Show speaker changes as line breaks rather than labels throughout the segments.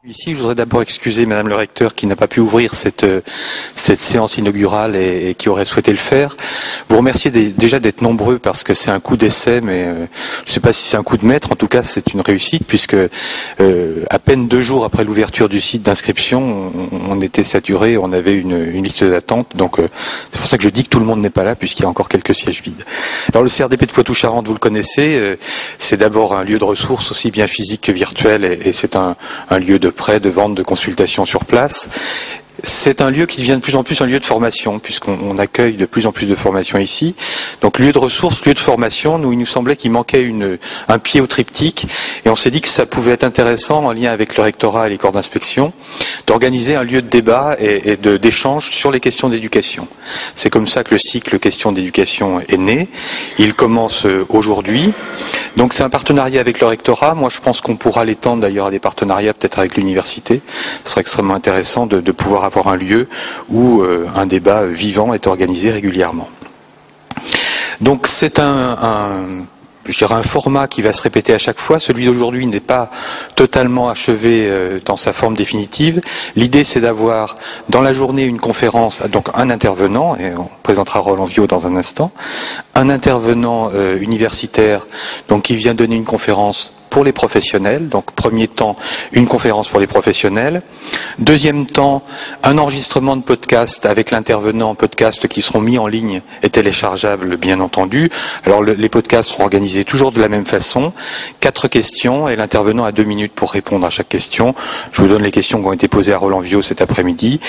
Ici, je voudrais d'abord excuser Madame le recteur qui n'a pas pu ouvrir cette séance inaugurale et qui aurait souhaité le faire. Vous remercier déjà d'être nombreux parce que c'est un coup d'essai, mais je ne sais pas si c'est un coup de maître. En tout cas, c'est une réussite puisque à peine 2 jours après l'ouverture du site d'inscription, on était saturé, on avait une liste d'attente. Donc c'est pour ça que je dis que tout le monde n'est pas là puisqu'il y a encore quelques sièges vides. Alors le CRDP de Poitou-Charentes, vous le connaissez, c'est d'abord un lieu de ressources aussi bien physique que virtuel et c'est un lieu de prêt, de vente, de consultation sur place. C'est un lieu qui devient de plus en plus un lieu de formation, puisqu'on accueille de plus en plus de formations ici. Donc lieu de ressources, lieu de formation, il nous semblait qu'il manquait un pied au triptyque, et on s'est dit que ça pouvait être intéressant, en lien avec le rectorat et les corps d'inspection, d'organiser un lieu de débat et d'échange sur les questions d'éducation. C'est comme ça que le cycle questions d'éducation est né. Il commence aujourd'hui. Donc c'est un partenariat avec le rectorat. Moi je pense qu'on pourra l'étendre d'ailleurs à des partenariats peut-être avec l'université. Ce serait extrêmement intéressant de pouvoir avoir un lieu où un débat vivant est organisé régulièrement. Donc c'est je dirais un format qui va se répéter à chaque fois. Celui d'aujourd'hui n'est pas totalement achevé dans sa forme définitive. L'idée, c'est d'avoir dans la journée une conférence, donc un intervenant, et on présentera Roland Viot dans un instant, un intervenant universitaire donc qui vient donner une conférence pour les professionnels. Donc premier temps, une conférence pour les professionnels. Deuxième temps, un enregistrement de podcast avec l'intervenant, podcast qui seront mis en ligne et téléchargeables bien entendu. Alors les podcasts seront organisés toujours de la même façon. 4 questions et l'intervenant a 2 minutes pour répondre à chaque question. Je vous donne les questions qui ont été posées à Roland Viot cet après-midi.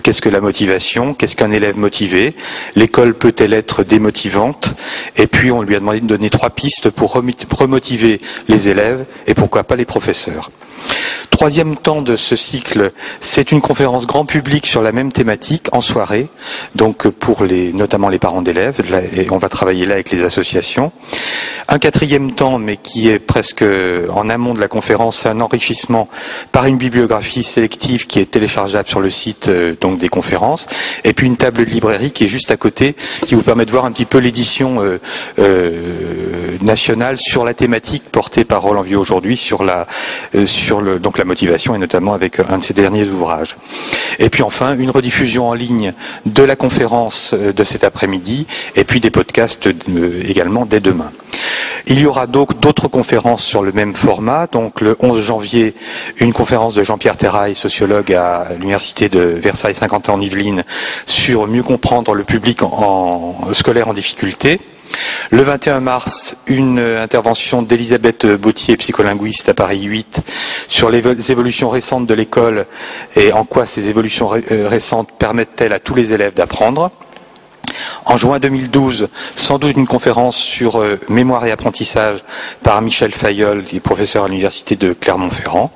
Qu'est-ce que la motivation? Qu'est-ce qu'un élève motivé? L'école peut-elle être démotivante? Et puis on lui a demandé de donner 3 pistes pour remotiver les élèves et pourquoi pas les professeurs. Troisième temps de ce cycle, c'est une conférence grand public sur la même thématique en soirée, donc pour notamment les parents d'élèves, et on va travailler là avec les associations. Un 4e temps, mais qui est presque en amont de la conférence, c'est un enrichissement par une bibliographie sélective qui est téléchargeable sur le site donc des conférences, et puis une table de librairie qui est juste à côté, qui vous permet de voir un petit peu l'édition nationale sur la thématique portée par Roland Viot aujourd'hui sur la motivation et notamment avec un de ses derniers ouvrages. Et puis enfin, une rediffusion en ligne de la conférence de cet après-midi et puis des podcasts également dès demain. Il y aura donc d'autres conférences sur le même format. Donc le 11 janvier, une conférence de Jean-Pierre Terrail, sociologue à l'université de Versailles-Saint-Quentin en Yvelines, sur mieux comprendre le public scolaire en difficulté. Le 21 mars, une intervention d'Elisabeth Bautier, psycholinguiste à Paris 8, sur les évolutions récentes de l'école et en quoi ces évolutions récentes permettent-elles à tous les élèves d'apprendre. En juin 2012, sans doute une conférence sur mémoire et apprentissage par Michel Fayol, qui est professeur à l'université de Clermont-Ferrand.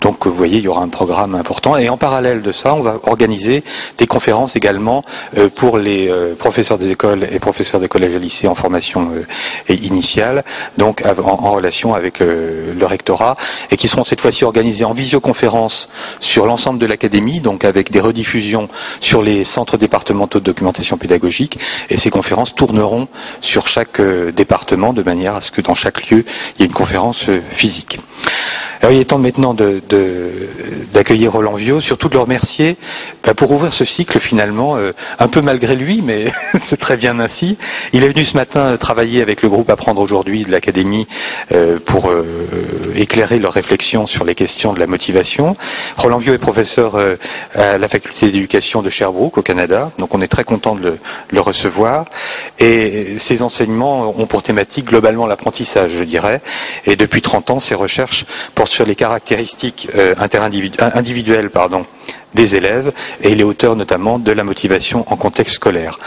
Donc vous voyez, il y aura un programme important. Et en parallèle de ça, on va organiser des conférences également pour les professeurs des écoles et professeurs des collèges et lycées en formation initiale, donc en relation avec le rectorat, et qui seront cette fois-ci organisées en visioconférence sur l'ensemble de l'académie, donc avec des rediffusions sur les centres départementaux de documentation pédagogique. Et ces conférences tourneront sur chaque département de manière à ce que dans chaque lieu, il y ait une conférence physique. Alors il est temps maintenant d'accueillir Roland Viot, surtout de le remercier pour ouvrir ce cycle finalement, un peu malgré lui, mais c'est très bien ainsi. Il est venu ce matin travailler avec le groupe Apprendre aujourd'hui de l'Académie pour éclairer leurs réflexions sur les questions de la motivation. Roland Viot est professeur à la faculté d'éducation de Sherbrooke au Canada, donc on est très content de le recevoir. Et ses enseignements ont pour thématique globalement l'apprentissage, je dirais, et depuis 30 ans, ses recherches portent sur les caractéristiques individuelles des élèves, et il est auteur notamment de la motivation en contexte scolaire.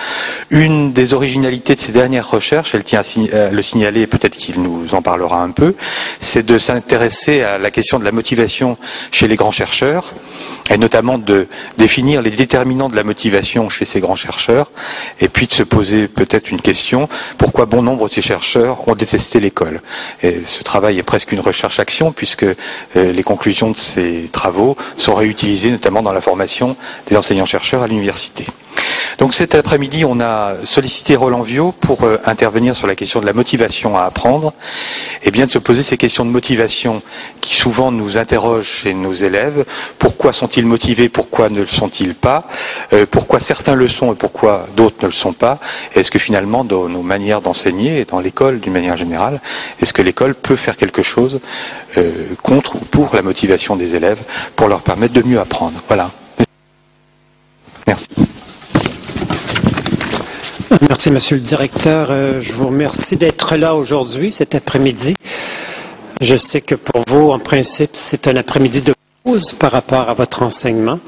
Une des originalités de ses dernières recherches, elle tient à le signaler, et peut-être qu'il nous en parlera un peu, c'est de s'intéresser à la question de la motivation chez les grands chercheurs, et notamment de définir les déterminants de la motivation chez ces grands chercheurs, et puis de se poser peut-être une question, pourquoi bon nombre de ces chercheurs ont détesté l'école. Et ce travail est presque une recherche-action, puisque les conclusions de ces travaux sont réutilisées notamment dans la formation des enseignants-chercheurs à l'université. Donc cet après-midi, on a sollicité Roland Viau pour intervenir sur la question de la motivation à apprendre et bien de se poser ces questions de motivation qui souvent nous interrogent chez nos élèves. Pourquoi sont-ils motivés? Pourquoi ne le sont-ils pas? Pourquoi certains le sont et pourquoi d'autres ne le sont pas? Est-ce que finalement, dans nos manières d'enseigner et dans l'école d'une manière générale, est-ce que l'école peut faire quelque chose contre ou pour la motivation des élèves pour leur permettre de mieux apprendre? Voilà. Merci.
Merci, Monsieur le Directeur. Je vous remercie d'être là aujourd'hui, cet après-midi. Je sais que pour vous, en principe, c'est un après-midi de pause par rapport à votre enseignement.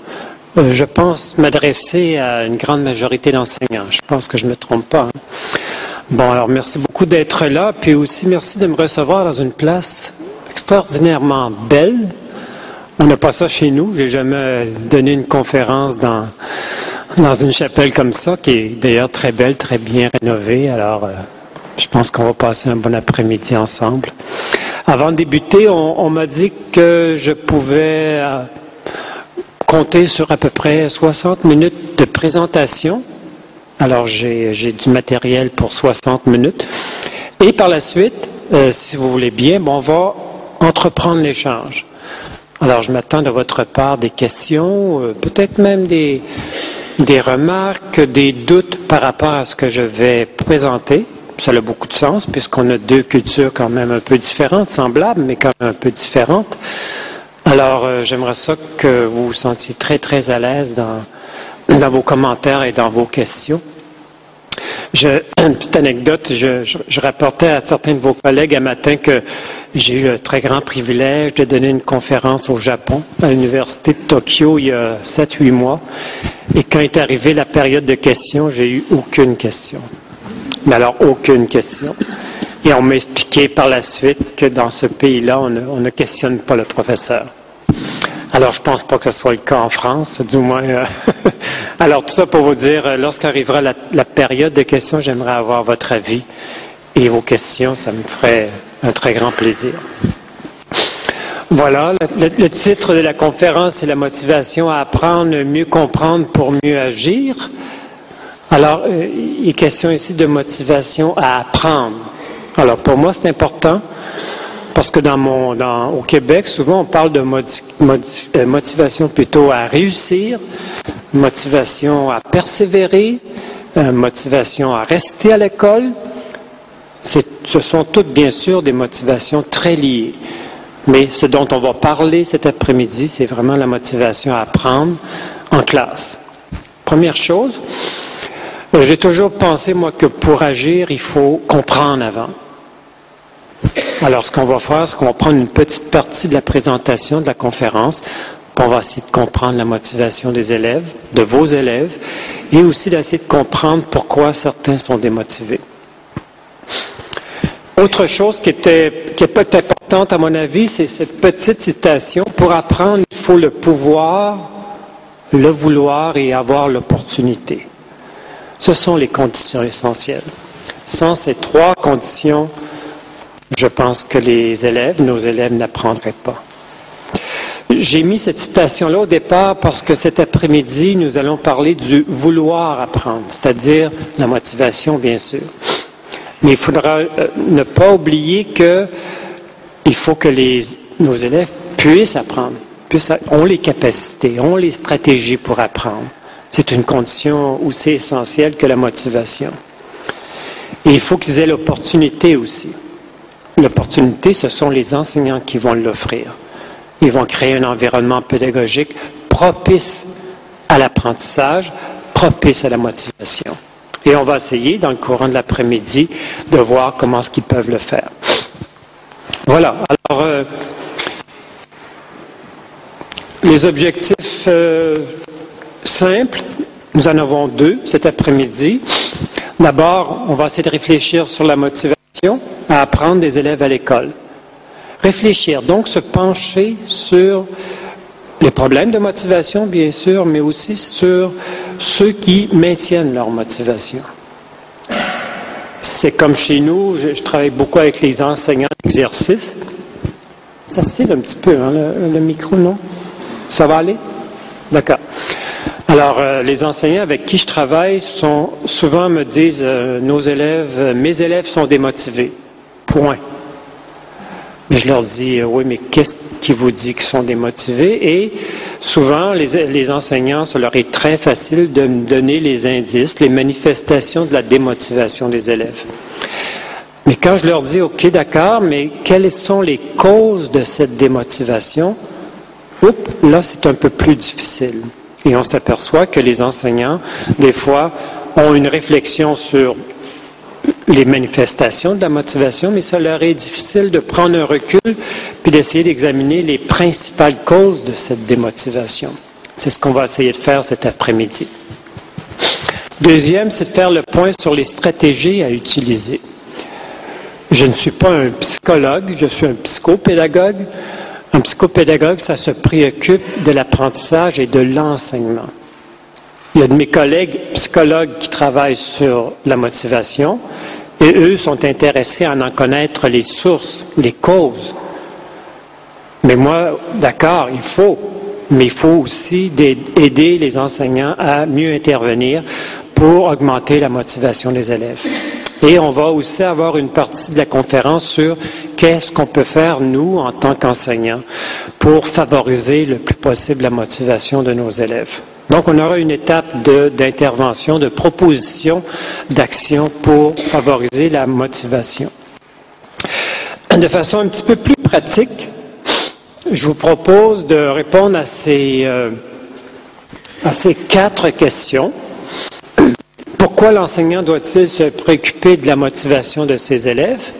Je pense m'adresser à une grande majorité d'enseignants. Je pense que je ne me trompe pas. Hein? Bon, alors merci beaucoup d'être là, puis aussi merci de me recevoir dans une place extraordinairement belle. On n'a pas ça chez nous. Je n'ai jamais donné une conférence dans une chapelle comme ça, qui est d'ailleurs très belle, très bien rénovée. Alors, je pense qu'on va passer un bon après-midi ensemble. Avant de débuter, on m'a dit que je pouvais compter sur à peu près 60 minutes de présentation. Alors, j'ai du matériel pour 60 minutes. Et par la suite, si vous voulez bien, on va entreprendre l'échange. Alors, je m'attends de votre part des questions, peut-être même des remarques, des doutes par rapport à ce que je vais présenter. Ça a beaucoup de sens, puisqu'on a deux cultures quand même un peu différentes, semblables, mais quand même un peu différentes. Alors, j'aimerais ça que vous vous sentiez très, très à l'aise dans vos commentaires et dans vos questions. Une petite anecdote, je rapportais à certains de vos collègues un matin que j'ai eu le très grand privilège de donner une conférence au Japon, à l'Université de Tokyo, il y a 7-8 mois. Et quand est arrivée la période de questions, j'ai eu aucune question. Mais alors, aucune question. Et on m'a expliqué par la suite que dans ce pays-là, on ne questionne pas le professeur. Alors, je ne pense pas que ce soit le cas en France, du moins. Alors, tout ça pour vous dire, lorsqu'arrivera la période de questions, j'aimerais avoir votre avis et vos questions, ça me ferait un très grand plaisir. Voilà, le titre de la conférence, c'est la motivation à apprendre, mieux comprendre pour mieux agir. Alors, il est question ici de motivation à apprendre. Alors, pour moi, c'est important. Parce que au Québec, souvent, on parle de motivation plutôt à réussir, motivation à persévérer, motivation à rester à l'école. Ce sont toutes, bien sûr, des motivations très liées. Mais ce dont on va parler cet après-midi, c'est vraiment la motivation à apprendre en classe. Première chose, j'ai toujours pensé, moi, que pour agir, il faut comprendre avant. Alors, ce qu'on va faire, c'est qu'on va prendre une petite partie de la présentation de la conférence, puis on va essayer de comprendre la motivation des élèves, de vos élèves, et aussi d'essayer de comprendre pourquoi certains sont démotivés. Autre chose qui est peut-être importante à mon avis, c'est cette petite citation. Pour apprendre, il faut le pouvoir, le vouloir et avoir l'opportunité. Ce sont les conditions essentielles. Sans ces trois conditions, je pense que nos élèves n'apprendraient pas. J'ai mis cette citation-là au départ parce que cet après-midi, nous allons parler du vouloir apprendre, c'est-à-dire la motivation, bien sûr. Mais il faudra ne pas oublier qu'il faut que nos élèves puissent apprendre, ont les capacités, ont les stratégies pour apprendre. C'est une condition aussi essentielle que la motivation. Et il faut qu'ils aient l'opportunité aussi. L'opportunité, ce sont les enseignants qui vont l'offrir. Ils vont créer un environnement pédagogique propice à l'apprentissage, propice à la motivation. Et on va essayer, dans le courant de l'après-midi, de voir comment est-ce qu'ils peuvent le faire. Voilà. Alors, les objectifs simples, nous en avons deux cet après-midi. D'abord, on va essayer de réfléchir sur la motivation à apprendre des élèves à l'école. Réfléchir, donc se pencher sur les problèmes de motivation, bien sûr, mais aussi sur ceux qui maintiennent leur motivation. C'est comme chez nous, je travaille beaucoup avec les enseignants d'exercice. Ça oscille un petit peu, hein, le micro, non? Ça va aller? D'accord. Alors, les enseignants avec qui je travaille souvent me disent mes élèves sont démotivés. Point. Mais je leur dis, oui, mais qu'est-ce qui vous dit qu'ils sont démotivés? Et souvent, les enseignants, ça leur est très facile de me donner les indices, les manifestations de la démotivation des élèves. Mais quand je leur dis, OK, d'accord, mais quelles sont les causes de cette démotivation? Là, c'est un peu plus difficile. Et on s'aperçoit que les enseignants, des fois, ont une réflexion sur les manifestations de la motivation, mais ça leur est difficile de prendre un recul puis d'essayer d'examiner les principales causes de cette démotivation. C'est ce qu'on va essayer de faire cet après-midi. Deuxième, c'est de faire le point sur les stratégies à utiliser. Je ne suis pas un psychologue, je suis un psychopédagogue. Un psychopédagogue, ça se préoccupe de l'apprentissage et de l'enseignement. Il y a de mes collègues psychologues qui travaillent sur la motivation et eux sont intéressés à en connaître les sources, les causes. Mais moi, d'accord, mais il faut aussi aider les enseignants à mieux intervenir pour augmenter la motivation des élèves. Et on va aussi avoir une partie de la conférence sur qu'est-ce qu'on peut faire, nous, en tant qu'enseignants, pour favoriser le plus possible la motivation de nos élèves. Donc, on aura une étape d'intervention, de proposition, d'action pour favoriser la motivation. De façon un petit peu plus pratique, je vous propose de répondre à ces 4 questions. Pourquoi l'enseignant doit-il se préoccuper de la motivation de ses élèves?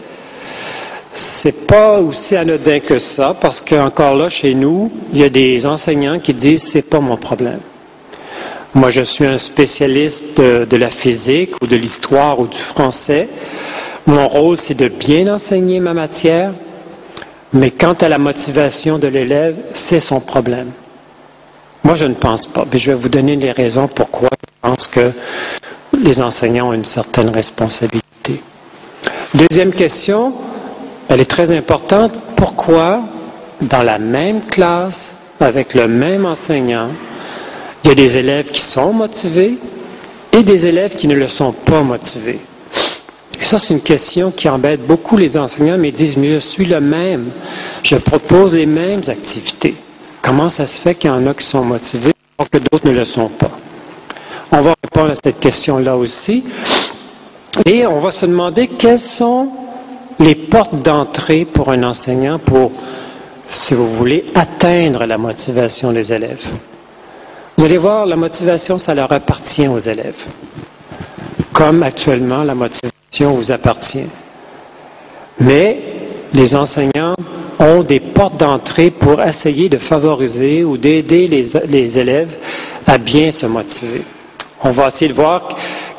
C'est pas aussi anodin que ça, parce qu'encore là, chez nous, il y a des enseignants qui disent « c'est pas mon problème ». Moi, je suis un spécialiste de la physique ou de l'histoire ou du français. Mon rôle, c'est de bien enseigner ma matière, mais quant à la motivation de l'élève, c'est son problème. Moi, je ne pense pas. Mais je vais vous donner les raisons pourquoi je pense que les enseignants ont une certaine responsabilité. Deuxième question, elle est très importante. Pourquoi, dans la même classe, avec le même enseignant, il y a des élèves qui sont motivés et des élèves qui ne le sont pas motivés? Et ça, c'est une question qui embête beaucoup les enseignants, mais ils disent, mais je suis le même, je propose les mêmes activités. Comment ça se fait qu'il y en a qui sont motivés alors que d'autres ne le sont pas? On va répondre à cette question-là aussi. Et on va se demander quelles sont les portes d'entrée pour un enseignant pour, si vous voulez, atteindre la motivation des élèves. Vous allez voir, la motivation, ça leur appartient aux élèves. Comme actuellement, la motivation vous appartient. Mais les enseignants ont des portes d'entrée pour essayer de favoriser ou d'aider les élèves à bien se motiver. On va essayer de voir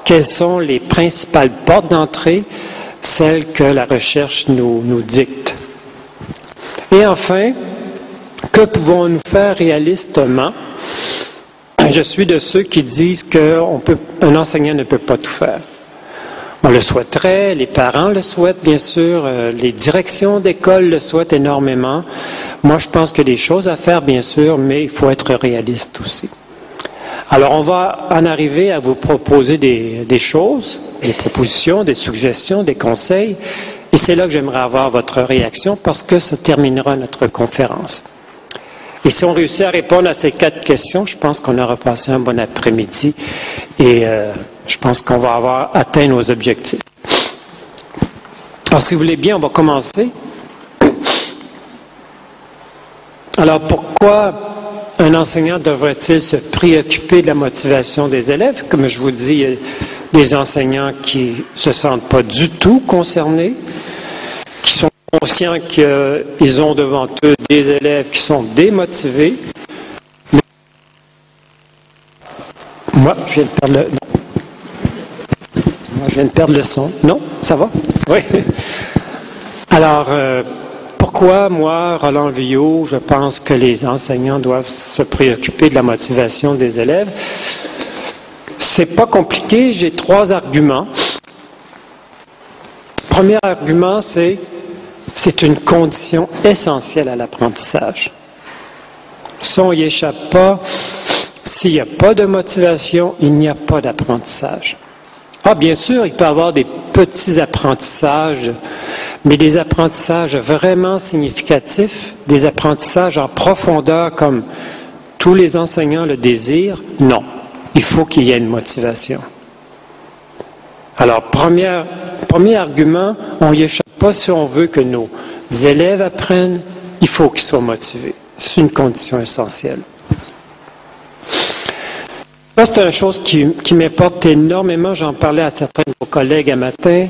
quelles sont les principales portes d'entrée, celles que la recherche nous dicte. Et enfin, que pouvons-nous faire réalistement? Je suis de ceux qui disent qu'un enseignant ne peut pas tout faire. On le souhaiterait, les parents le souhaitent bien sûr, les directions d'école le souhaitent énormément. Moi, je pense qu'il y a des choses à faire bien sûr, mais il faut être réaliste aussi. Alors, on va en arriver à vous proposer des choses, des propositions, des suggestions, des conseils, et c'est là que j'aimerais avoir votre réaction parce que ça terminera notre conférence. Et si on réussit à répondre à ces 4 questions, je pense qu'on aura passé un bon après-midi et je pense qu'on va avoir atteint nos objectifs. Alors, si vous voulez bien, on va commencer. Alors, pourquoi un enseignant devrait-il se préoccuper de la motivation des élèves? Comme je vous dis, il y a des enseignants qui ne se sentent pas du tout concernés, qui sont conscients qu'ils ont devant eux des élèves qui sont démotivés. Mais moi, je viens de perdre le son. Non? Ça va? Oui. Alors, pourquoi, moi, Roland Villot, je pense que les enseignants doivent se préoccuper de la motivation des élèves? C'est pas compliqué, j'ai 3 arguments. Premier argument, c'est une condition essentielle à l'apprentissage. Si on n'y échappe pas, S'il n'y a pas de motivation, il n'y a pas d'apprentissage. Ah, bien sûr, il peut y avoir des petits apprentissages, mais des apprentissages vraiment significatifs, des apprentissages en profondeur comme tous les enseignants le désirent, non. Il faut qu'il y ait une motivation. Alors, premier argument, on n'y échappe pas si on veut que nos élèves apprennent, il faut qu'ils soient motivés. C'est une condition essentielle. Ça, c'est une chose qui m'importe énormément. J'en parlais à certains de vos collègues un matin.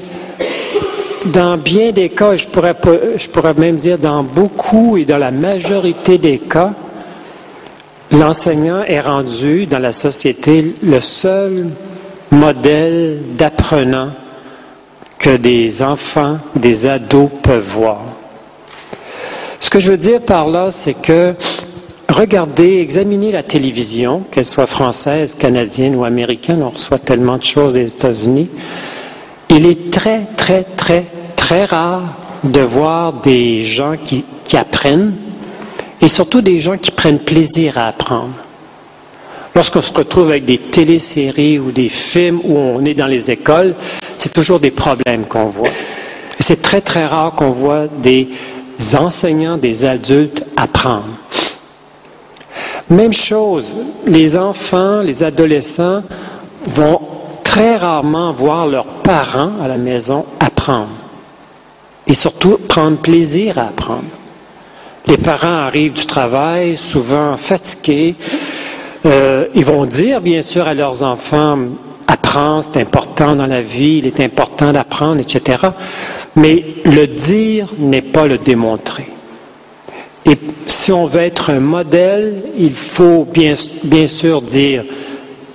Dans bien des cas, je pourrais même dire dans beaucoup et dans la majorité des cas, l'enseignant est rendu dans la société le seul modèle d'apprenant que des enfants, des ados peuvent voir. Ce que je veux dire par là, c'est que regardez, examinez la télévision, qu'elle soit française, canadienne ou américaine, on reçoit tellement de choses des États-Unis. Il est très, très, très, très rare de voir des gens qui apprennent et surtout des gens qui prennent plaisir à apprendre. Lorsqu'on se retrouve avec des téléséries ou des films où on est dans les écoles, c'est toujours des problèmes qu'on voit. Et c'est très, très rare qu'on voit des enseignants, des adultes apprendre. Même chose, les enfants, les adolescents vont très rarement voir leurs parents à la maison apprendre. Et surtout, prendre plaisir à apprendre. Les parents arrivent du travail, souvent fatigués. Ils vont dire, bien sûr, à leurs enfants, apprends, c'est important dans la vie, il est important d'apprendre, etc. Mais le dire n'est pas le démontrer. Et si on veut être un modèle, il faut bien sûr dire,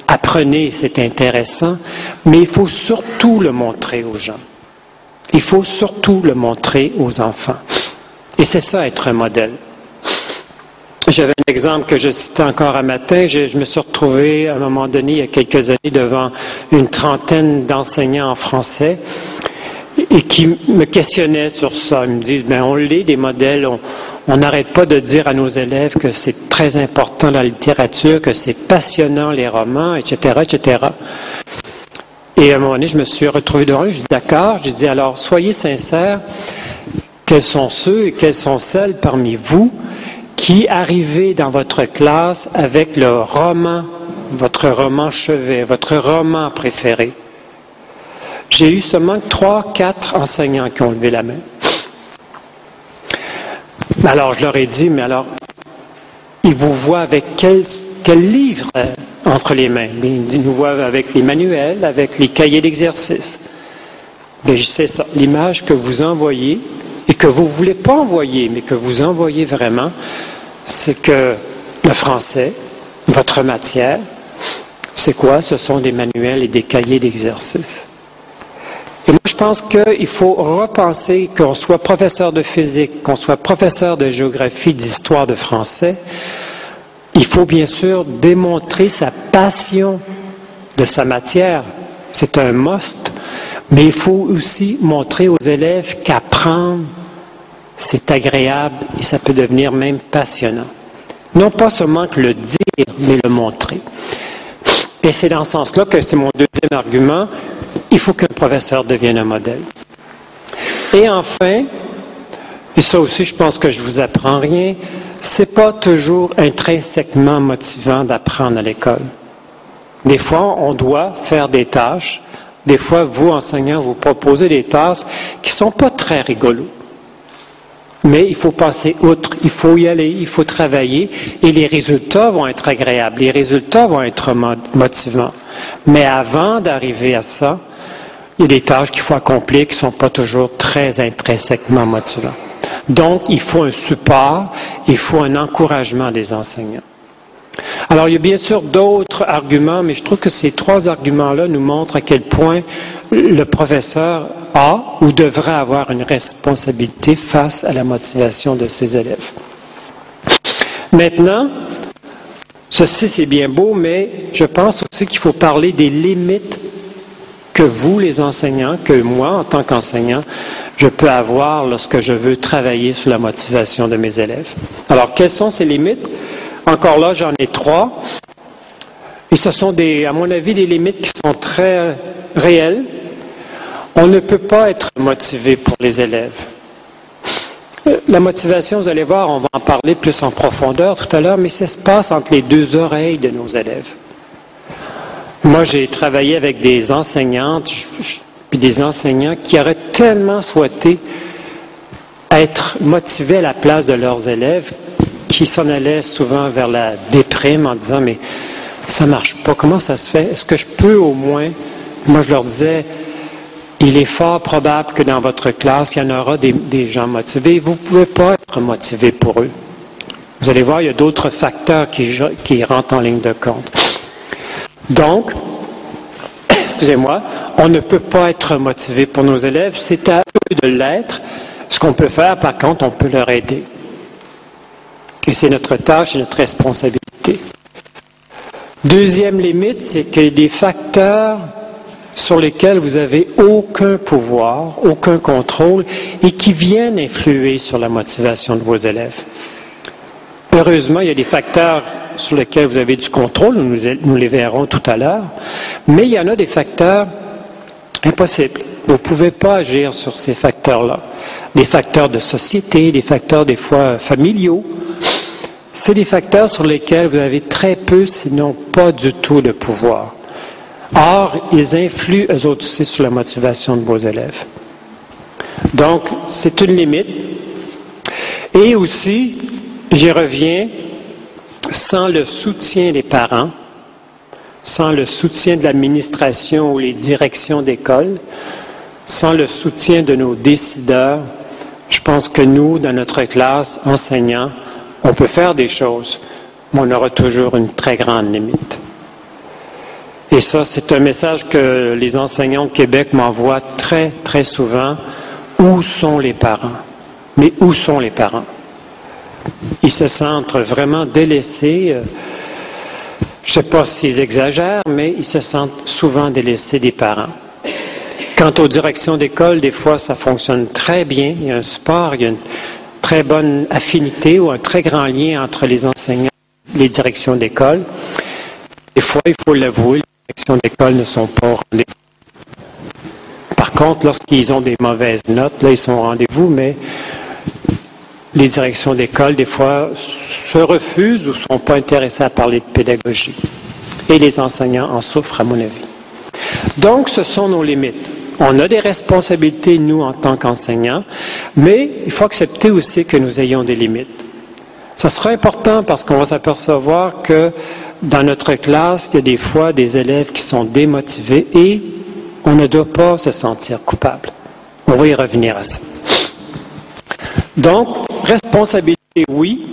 apprenez, c'est intéressant, mais il faut surtout le montrer aux gens. Il faut surtout le montrer aux enfants. Et c'est ça, être un modèle. J'avais un exemple que je citais encore un matin. Je me suis retrouvé à un moment donné, il y a quelques années, devant une trentaine d'enseignants en français et qui me questionnaient sur ça. Ils me disent, on lit des modèles, on n'arrête pas de dire à nos élèves que c'est très important la littérature, que c'est passionnant les romans, etc., etc. Et à un moment donné, je me suis retrouvé devant eux, je dis d'accord, je dis alors, soyez sincères, quels sont ceux et quelles sont celles parmi vous qui arrivez dans votre classe avec le roman, votre roman chevet, votre roman préféré? J'ai eu seulement 3-4 enseignants qui ont levé la main. Alors, je leur ai dit, mais alors, ils vous voient avec quel livre entre les mains? Ils nous voient avec les manuels, avec les cahiers d'exercice. Bien, c'est ça, l'image que vous envoyez et que vous ne voulez pas envoyer, mais que vous envoyez vraiment, c'est que le français, votre matière, c'est quoi? Ce sont des manuels et des cahiers d'exercice. Et moi, je pense qu'il faut repenser, qu'on soit professeur de physique, qu'on soit professeur de géographie, d'histoire, de français, il faut bien sûr démontrer sa passion de sa matière. C'est un must. Mais il faut aussi montrer aux élèves qu'apprendre, c'est agréable et ça peut devenir même passionnant. Non pas seulement que le dire, mais le montrer. Et c'est dans ce sens-là que c'est mon deuxième argument. Il faut qu'un professeur devienne un modèle. Et enfin, et ça aussi je pense que je ne vous apprends rien, c'est pas toujours intrinsèquement motivant d'apprendre à l'école. Des fois, on doit faire des tâches. Des fois, vous, enseignants, vous proposez des tâches qui ne sont pas très rigolo. Mais il faut passer outre, il faut y aller, il faut travailler et les résultats vont être agréables, les résultats vont être motivants. Mais avant d'arriver à ça, il y a des tâches qu'il faut accomplir qui ne sont pas toujours très intrinsèquement motivantes. Donc, il faut un support, il faut un encouragement des enseignants. Alors, il y a bien sûr d'autres arguments, mais je trouve que ces 3 arguments-là nous montrent à quel point le professeur a ou devrait avoir une responsabilité face à la motivation de ses élèves. Maintenant, ceci c'est bien beau, mais je pense aussi qu'il faut parler des limites que vous, les enseignants, que moi, en tant qu'enseignant, je peux avoir lorsque je veux travailler sur la motivation de mes élèves. Alors, quelles sont ces limites? Encore là, j'en ai 3. Et ce sont, à mon avis, des limites qui sont très réelles. On ne peut pas être motivé pour les élèves. La motivation, vous allez voir, on va en parler plus en profondeur tout à l'heure, mais ça se passe entre les deux oreilles de nos élèves. Moi, j'ai travaillé avec des enseignantes puis des enseignants qui auraient tellement souhaité être motivés à la place de leurs élèves, qui s'en allaient souvent vers la déprime en disant « mais ça ne marche pas, comment ça se fait? Est-ce que je peux au moins... » Moi, je leur disais « il est fort probable que dans votre classe, il y en aura des gens motivés. Vous ne pouvez pas être motivé pour eux. Vous allez voir, il y a d'autres facteurs qui rentrent en ligne de compte. Donc, excusez-moi, on ne peut pas être motivé pour nos élèves. C'est à eux de l'être. Ce qu'on peut faire, par contre, on peut leur aider. Et c'est notre tâche et notre responsabilité. Deuxième limite, c'est qu'il y a des facteurs sur lesquels vous n'avez aucun pouvoir, aucun contrôle et qui viennent influer sur la motivation de vos élèves. Heureusement, il y a des facteurs sur lesquels vous avez du contrôle, nous les verrons tout à l'heure, mais il y en a des facteurs impossibles. Vous ne pouvez pas agir sur ces facteurs-là. Des facteurs de société, des facteurs des fois familiaux. C'est des facteurs sur lesquels vous avez très peu, sinon pas du tout de pouvoir. Or, ils influent eux autres aussi sur la motivation de vos élèves. Donc, c'est une limite. Et aussi, j'y reviens, sans le soutien des parents, sans le soutien de l'administration ou les directions d'école, sans le soutien de nos décideurs, je pense que nous, dans notre classe, enseignants, on peut faire des choses, mais on aura toujours une très grande limite. Et ça, c'est un message que les enseignants au Québec m'envoient très, très souvent. Où sont les parents? Mais où sont les parents? Ils se sentent vraiment délaissés. Je ne sais pas s'ils exagèrent, mais ils se sentent souvent délaissés des parents. Quant aux directions d'école, des fois, ça fonctionne très bien. Il y a un support, il y a une très bonne affinité ou un très grand lien entre les enseignants et les directions d'école. Des fois, il faut l'avouer, les directions d'école ne sont pas au rendez-vous. Par contre, lorsqu'ils ont des mauvaises notes, là, ils sont au rendez-vous, mais les directions d'école, des fois, se refusent ou ne sont pas intéressés à parler de pédagogie. Et les enseignants en souffrent, à mon avis. Donc, ce sont nos limites. On a des responsabilités, nous, en tant qu'enseignants, mais il faut accepter aussi que nous ayons des limites. Ça sera important parce qu'on va s'apercevoir que dans notre classe, il y a des fois des élèves qui sont démotivés et on ne doit pas se sentir coupable. On va y revenir à ça. Donc, responsabilité, oui,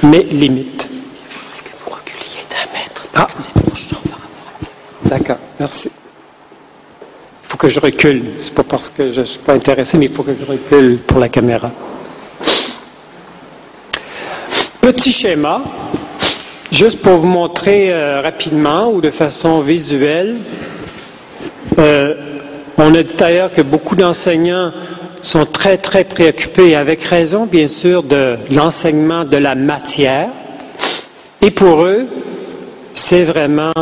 mais limite.
Il faudrait que vous reculiez d'1 mètre.
Ah,
vous êtes trop chaud par rapport à...
D'accord, merci. Il faut que je recule. C'est pas parce que je ne suis pas intéressé, mais il faut que je recule pour la caméra. Petit schéma, juste pour vous montrer rapidement ou de façon visuelle. On a dit d'ailleurs que beaucoup d'enseignants sont très, très préoccupés, avec raison, bien sûr, de l'enseignement de la matière. Et pour eux, c'est vraiment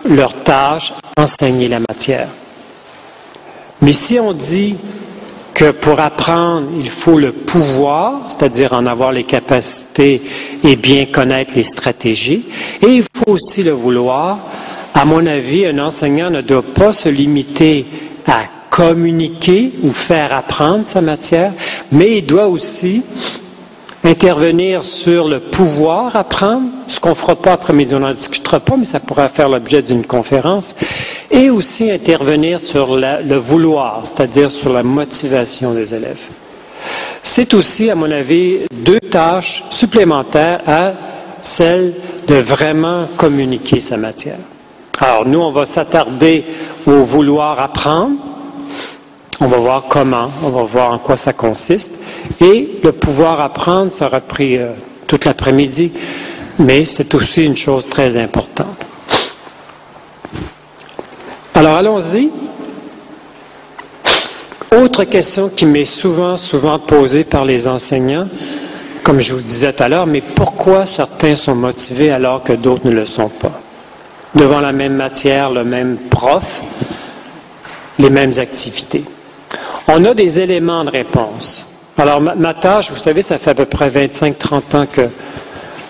leur tâche, enseigner la matière. Mais si on dit que pour apprendre, il faut le pouvoir, c'est-à-dire en avoir les capacités et bien connaître les stratégies, et il faut aussi le vouloir, à mon avis, un enseignant ne doit pas se limiter à communiquer ou faire apprendre sa matière, mais il doit aussi intervenir sur le pouvoir apprendre, ce qu'on ne fera pas après-midi, on n'en discutera pas, mais ça pourra faire l'objet d'une conférence, et aussi intervenir sur le vouloir, c'est-à-dire sur la motivation des élèves. C'est aussi, à mon avis, 2 tâches supplémentaires à celle de vraiment communiquer sa matière. Alors, nous, on va s'attarder au vouloir apprendre. On va voir comment, on va voir en quoi ça consiste. Et le pouvoir apprendre, ça aura pris toute l'après-midi, mais c'est aussi une chose très importante. Alors, allons-y. Autre question qui m'est souvent posée par les enseignants, comme je vous disais tout à l'heure, mais pourquoi certains sont motivés alors que d'autres ne le sont pas? devant la même matière, le même prof, les mêmes activités. On a des éléments de réponse. Alors, ma tâche, vous savez, ça fait à peu près 25-30 ans que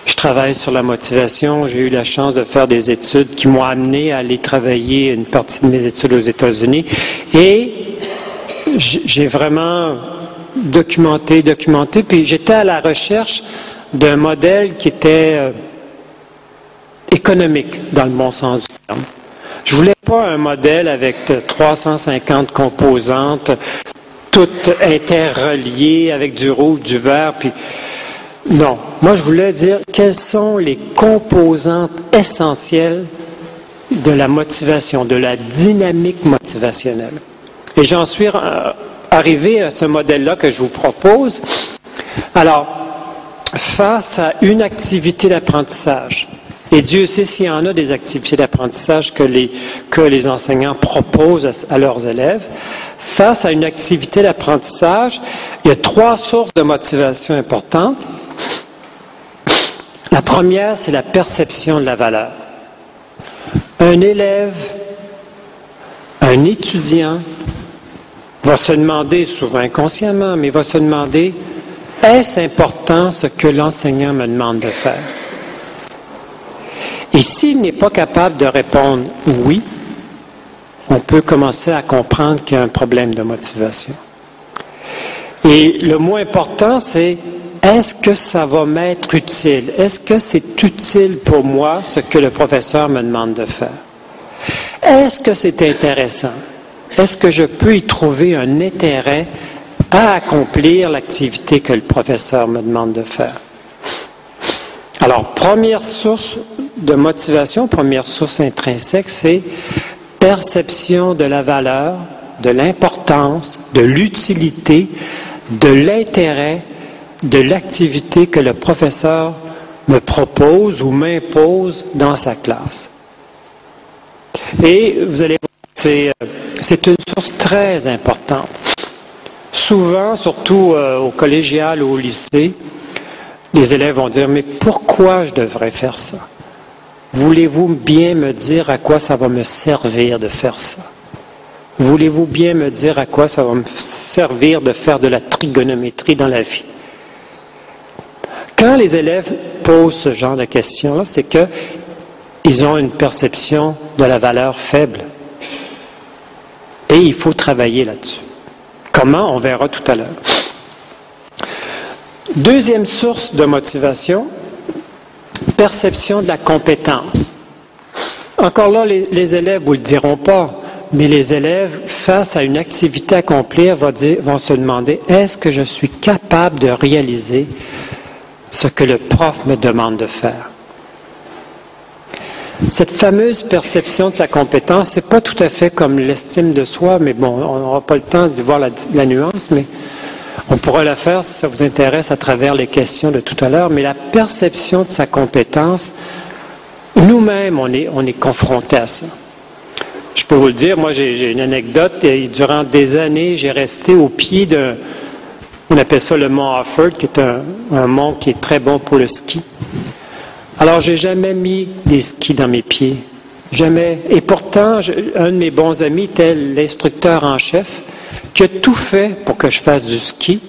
je travaille sur la motivation. J'ai eu la chance de faire des études qui m'ont amené à aller travailler une partie de mes études aux États-Unis. Et j'ai vraiment documenté, puis j'étais à la recherche d'un modèle qui était économique, dans le bon sens du terme. Je voulais pas un modèle avec 350 composantes, toutes interreliées, avec du rouge, du vert, puis non. Moi, je voulais dire quelles sont les composantes essentielles de la motivation, de la dynamique motivationnelle. Et j'en suis arrivé à ce modèle-là que je vous propose. Alors, face à une activité d'apprentissage, et Dieu sait s'il y en a des activités d'apprentissage que les enseignants proposent à leurs élèves, face à une activité d'apprentissage, il y a 3 sources de motivation importantes. La première, c'est la perception de la valeur. Un élève, un étudiant, va se demander, souvent inconsciemment, mais va se demander, est-ce important ce que l'enseignant me demande de faire? Et s'il n'est pas capable de répondre oui, on peut commencer à comprendre qu'il y a un problème de motivation. Et le mot important, c'est est-ce que ça va m'être utile? Est-ce que c'est utile pour moi ce que le professeur me demande de faire? Est-ce que c'est intéressant? Est-ce que je peux y trouver un intérêt à accomplir l'activité que le professeur me demande de faire? Alors, première source de motivation, première source intrinsèque, c'est perception de la valeur, de l'importance, de l'utilité, de l'intérêt de l'activité que le professeur me propose ou m'impose dans sa classe. Et vous allez voir, c'est une source très importante. Souvent, surtout au collégial ou au lycée, les élèves vont dire « Mais pourquoi je devrais faire ça? Voulez-vous bien me dire à quoi ça va me servir de faire ça? Voulez-vous bien me dire à quoi ça va me servir de faire de la trigonométrie dans la vie? » Quand les élèves posent ce genre de questions-là, c'est qu'ils ont une perception de la valeur faible. Et il faut travailler là-dessus. Comment? On verra tout à l'heure. Deuxième source de motivation, perception de la compétence. Encore là, les élèves ne vous le diront pas, mais les élèves, face à une activité à accomplir, vont se demander, est-ce que je suis capable de réaliser ce que le prof me demande de faire? Cette fameuse perception de sa compétence, c'est pas tout à fait comme l'estime de soi, mais bon, on n'aura pas le temps d'y voir la nuance, mais on pourra la faire si ça vous intéresse à travers les questions de tout à l'heure. Mais la perception de sa compétence, nous-mêmes, on est confrontés à ça. Je peux vous le dire, moi j'ai une anecdote, et durant des années, j'ai resté au pied on appelle ça le mont Offord, qui est un mont qui est très bon pour le ski. Alors, j'ai jamais mis des skis dans mes pieds. Jamais. Et pourtant, un de mes bons amis était l'instructeur en chef qui a tout fait pour que je fasse du ski.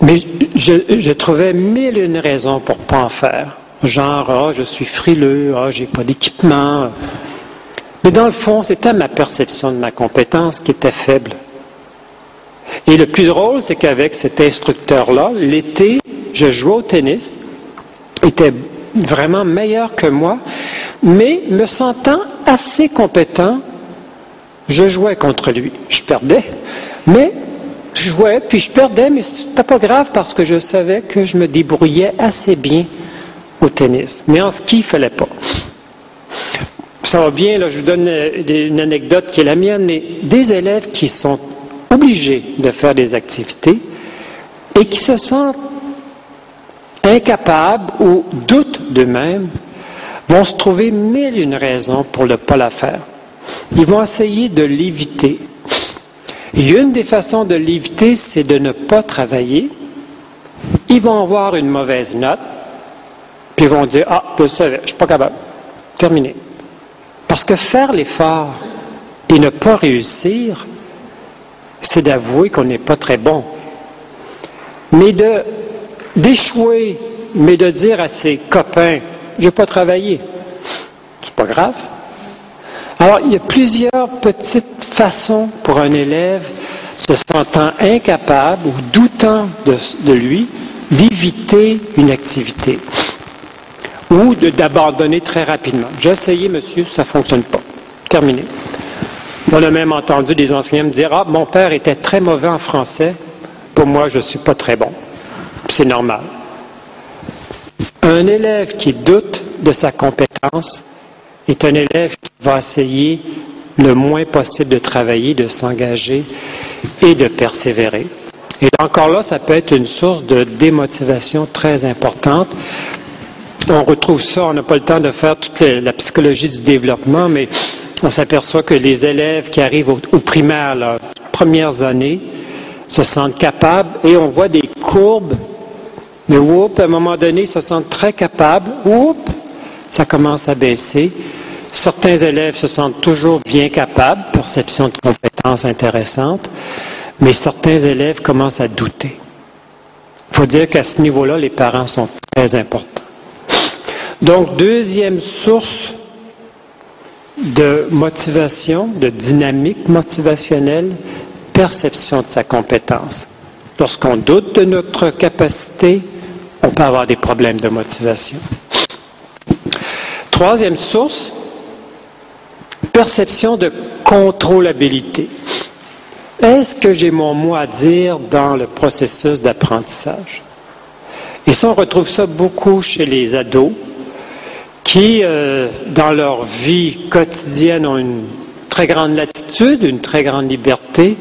Mais je trouvais 1001 raisons pour ne pas en faire. Genre, je suis frileux, j'ai pas d'équipement. Mais dans le fond, c'était ma perception de ma compétence qui était faible. Et le plus drôle, c'est qu'avec cet instructeur-là, l'été, je jouais au tennis, il était vraiment meilleur que moi, mais me sentant assez compétent, je jouais contre lui. Je perdais, mais je jouais, puis je perdais, mais c'était pas grave parce que je savais que je me débrouillais assez bien au tennis. Mais en ski, il ne fallait pas. Ça va bien, là, je vous donne une anecdote qui est la mienne, mais des élèves qui sont obligés de faire des activités et qui se sentent incapables ou doutent d'eux-mêmes vont se trouver 1001 raisons pour ne pas la faire. Ils vont essayer de l'éviter. Et une des façons de l'éviter, c'est de ne pas travailler. Ils vont avoir une mauvaise note, puis ils vont dire « Ah, je le savais, je ne suis pas capable. Terminé. » Parce que faire l'effort et ne pas réussir, c'est d'avouer qu'on n'est pas très bon. Mais d'échouer, mais de dire à ses copains, je n'ai pas travaillé, c'est pas grave. Alors, il y a plusieurs petites façons pour un élève se sentant incapable ou doutant de lui d'éviter une activité ou d'abandonner très rapidement. J'ai essayé, monsieur, ça ne fonctionne pas. Terminé. On a même entendu des enseignants me dire « Ah, mon père était très mauvais en français, pour moi, je ne suis pas très bon. » C'est normal. Un élève qui doute de sa compétence est un élève qui va essayer le moins possible de travailler, de s'engager et de persévérer. Et encore là, ça peut être une source de démotivation très importante. On retrouve ça, on n'a pas le temps de faire toute la psychologie du développement, mais on s'aperçoit que les élèves qui arrivent au primaire, leurs premières années, se sentent capables et on voit des courbes, mais à un moment donné, ils se sentent très capables, ça commence à baisser. Certains élèves se sentent toujours bien capables, perception de compétences intéressante, mais certains élèves commencent à douter. Il faut dire qu'à ce niveau-là, les parents sont très importants. Donc, deuxième source de motivation, de dynamique motivationnelle, perception de sa compétence. Lorsqu'on doute de notre capacité, on peut avoir des problèmes de motivation. Troisième source, perception de contrôlabilité. Est-ce que j'ai mon mot à dire dans le processus d'apprentissage? Et ça, on retrouve ça beaucoup chez les ados qui, dans leur vie quotidienne, ont une très grande latitude, une très grande liberté,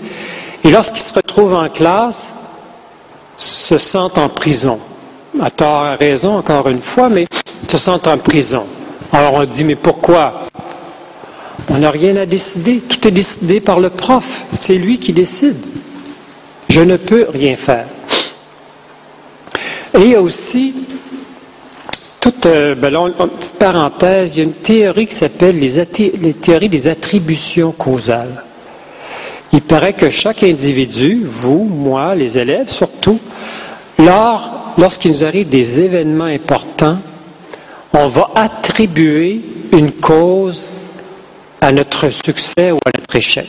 et lorsqu'ils se retrouvent en classe, se sentent en prison. À tort, à raison, encore une fois, mais se sentent en prison. Alors on dit, mais pourquoi? On n'a rien à décider. Tout est décidé par le prof. C'est lui qui décide. Je ne peux rien faire. Et il y a aussi, petite parenthèse, il y a une théorie qui s'appelle les théories des attributions causales. Il paraît que chaque individu, vous, moi, les élèves surtout, lorsqu'il nous arrive des événements importants, on va attribuer une cause à notre succès ou à notre échec.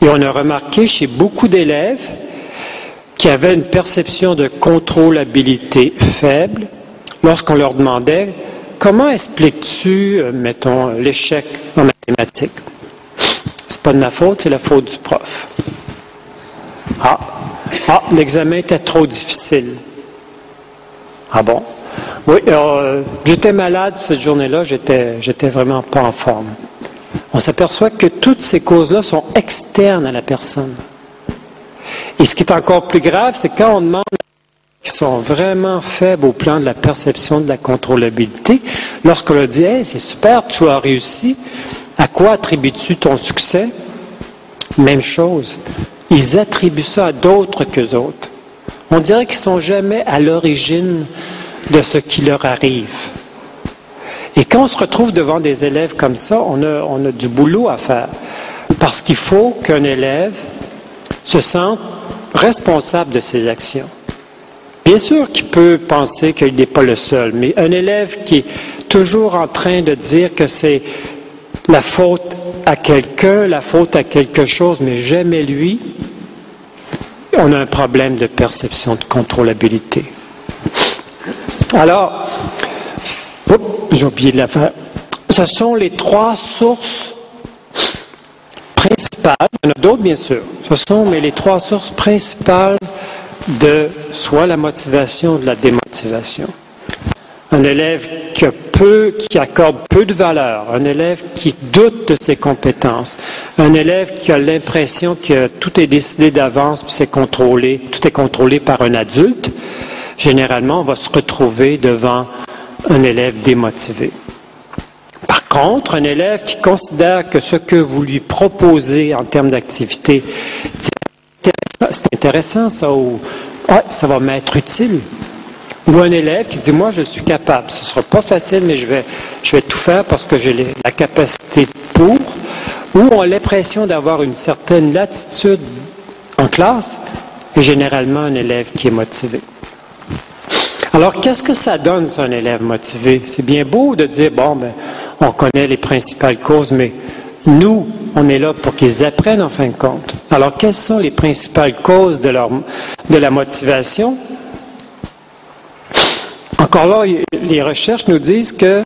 Et on a remarqué chez beaucoup d'élèves qui avaient une perception de contrôlabilité faible, lorsqu'on leur demandait « Comment expliques-tu, mettons, l'échec en mathématiques? » C'est pas de ma faute, c'est la faute du prof. L'examen était trop difficile. Ah bon? Oui, j'étais malade cette journée-là, j'étais vraiment pas en forme. On s'aperçoit que toutes ces causes-là sont externes à la personne. Et ce qui est encore plus grave, c'est quand on demande qui sont vraiment faibles au plan de la perception de la contrôlabilité, lorsqu'on leur dit « Hey, c'est super, tu as réussi, à quoi attribues-tu ton succès? » Même chose. Ils attribuent ça à d'autres qu'eux autres. On dirait qu'ils ne sont jamais à l'origine de ce qui leur arrive. Et quand on se retrouve devant des élèves comme ça, on a du boulot à faire. Parce qu'il faut qu'un élève se sente responsable de ses actions. Bien sûr qu'il peut penser qu'il n'est pas le seul, mais un élève qui est toujours en train de dire que c'est la faute à quelqu'un, la faute à quelque chose, mais jamais lui, on a un problème de perception de contrôlabilité. Alors, j'ai oublié de la faire. Ce sont les trois sources principales, il y en a d'autres bien sûr, mais les trois sources principales de soit la motivation ou de la démotivation. Un élève qui accorde peu de valeur, un élève qui doute de ses compétences, un élève qui a l'impression que tout est décidé d'avance, puis tout est contrôlé par un adulte, généralement, on va se retrouver devant un élève démotivé. Par contre, un élève qui considère que ce que vous lui proposez en termes d'activité, c'est intéressant ça, ou ça va m'être utile, Ou un élève qui dit, moi, je suis capable. Ce ne sera pas facile, mais je vais tout faire parce que j'ai la capacité pour. Ou on a l'impression d'avoir une certaine latitude en classe, et généralement un élève qui est motivé. Alors, qu'est-ce que ça donne, ça, un élève motivé? C'est bien beau de dire, bon, ben, on connaît les principales causes, mais nous, on est là pour qu'ils apprennent en fin de compte. Alors, quelles sont les principales causes de la motivation? Encore là, les recherches nous disent que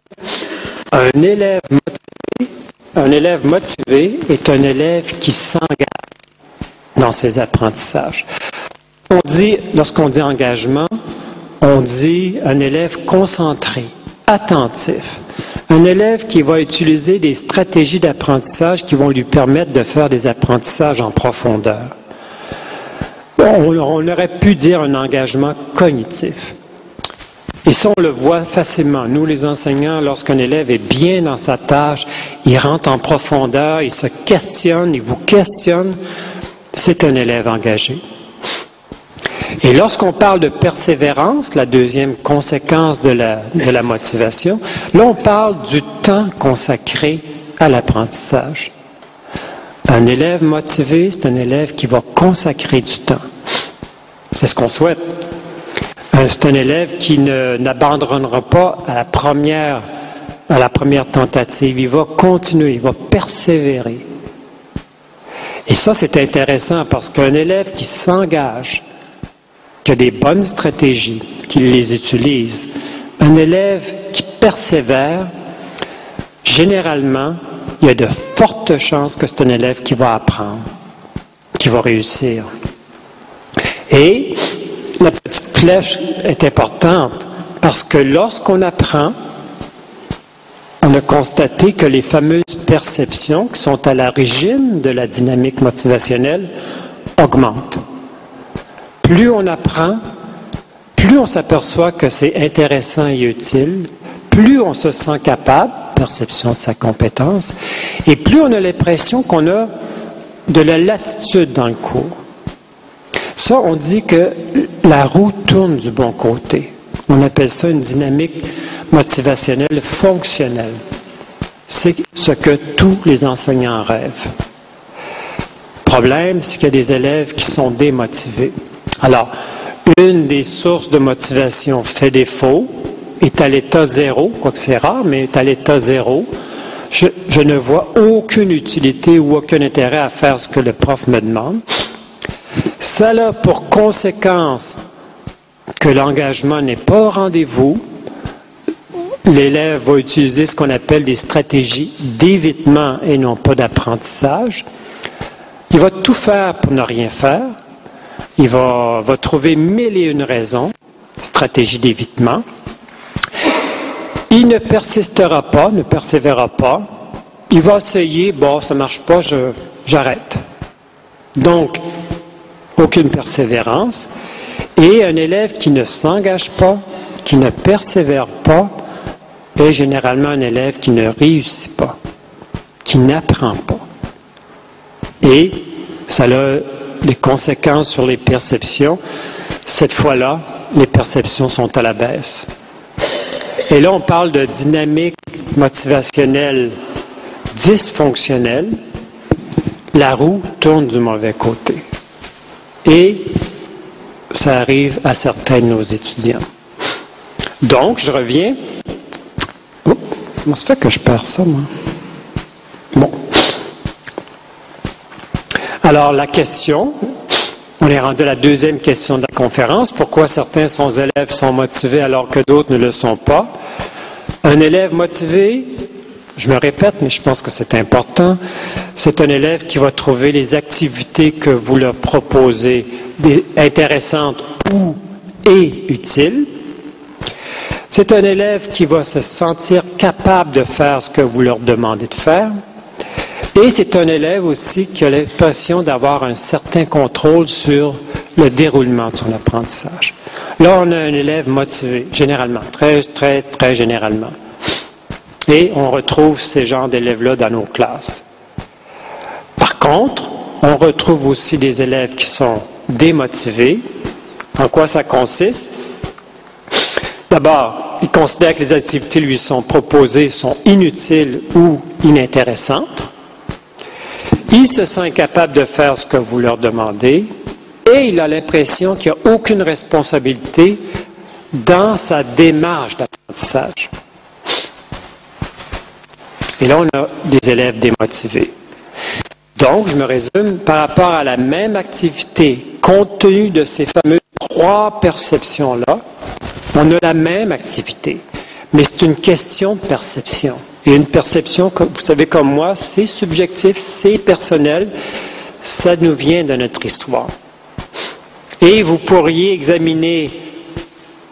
un élève motivé est un élève qui s'engage dans ses apprentissages. Lorsqu'on dit engagement, on dit un élève concentré, attentif. Un élève qui va utiliser des stratégies d'apprentissage qui vont lui permettre de faire des apprentissages en profondeur. On aurait pu dire un engagement cognitif. Et ça, on le voit facilement. Nous, les enseignants, lorsqu'un élève est bien dans sa tâche, il rentre en profondeur, il se questionne, il vous questionne, c'est un élève engagé. Et lorsqu'on parle de persévérance, la deuxième conséquence de la motivation, là, on parle du temps consacré à l'apprentissage. Un élève motivé, c'est un élève qui va consacrer du temps. C'est ce qu'on souhaite. C'est un élève qui n'abandonnera pas à la première tentative. Il va continuer, il va persévérer. Et ça, c'est intéressant parce qu'un élève qui s'engage, qui a des bonnes stratégies, qui les utilise, un élève qui persévère, généralement, il y a de fortes chances que c'est un élève qui va apprendre, qui va réussir. Et la petite flèche est importante parce que lorsqu'on apprend, on a constaté que les fameuses perceptions qui sont à l'origine de la dynamique motivationnelle augmentent. Plus on apprend, plus on s'aperçoit que c'est intéressant et utile, plus on se sent capable, perception de sa compétence, et plus on a l'impression qu'on a de la latitude dans le cours. Ça, on dit que la roue tourne du bon côté. On appelle ça une dynamique motivationnelle fonctionnelle. C'est ce que tous les enseignants rêvent. Le problème, c'est qu'il y a des élèves qui sont démotivés. Alors, une des sources de motivation fait défaut, est à l'état zéro, quoique c'est rare, mais est à l'état zéro. Je ne vois aucune utilité ou aucun intérêt à faire ce que le prof me demande. Ça a pour conséquence que l'engagement n'est pas au rendez-vous. L'élève va utiliser ce qu'on appelle des stratégies d'évitement et non pas d'apprentissage. Il va tout faire pour ne rien faire. Il va trouver 1001 raisons, stratégie d'évitement. Il ne persistera pas, ne persévérera pas. Il va essayer, bon, ça ne marche pas, j'arrête. Donc, aucune persévérance. Et un élève qui ne s'engage pas, qui ne persévère pas, est généralement un élève qui ne réussit pas, qui n'apprend pas. Et ça a des conséquences sur les perceptions. Cette fois-là, les perceptions sont à la baisse. Et là, on parle de dynamique motivationnelle dysfonctionnelle. La roue tourne du mauvais côté. Et ça arrive à certains de nos étudiants. Donc, je reviens. Oh, comment ça fait que je perds ça, moi? Bon. Alors, la question, on est rendu à la deuxième question de la conférence. Pourquoi certains élèves sont motivés alors que d'autres ne le sont pas? Un élève motivé, je me répète, mais je pense que c'est important, c'est un élève qui va trouver les activités que vous leur proposez intéressantes et utiles. C'est un élève qui va se sentir capable de faire ce que vous leur demandez de faire. Et c'est un élève aussi qui a l'impression d'avoir un certain contrôle sur le déroulement de son apprentissage. Là, on a un élève motivé, généralement, très, très, très généralement. Et on retrouve ces genres d'élèves-là dans nos classes. Par contre, on retrouve aussi des élèves qui sont démotivés. En quoi ça consiste? D'abord, il considère que les activités lui sont proposées sont inutiles ou inintéressantes. Il se sent incapable de faire ce que vous leur demandez et il a l'impression qu'il n'y a aucune responsabilité dans sa démarche d'apprentissage. Et là, on a des élèves démotivés. Donc, je me résume, par rapport à la même activité, compte tenu de ces fameuses 3 perceptions-là, on a la même activité. Mais c'est une question de perception. Et une perception, vous savez comme moi, c'est subjectif, c'est personnel, ça nous vient de notre histoire. Et vous pourriez examiner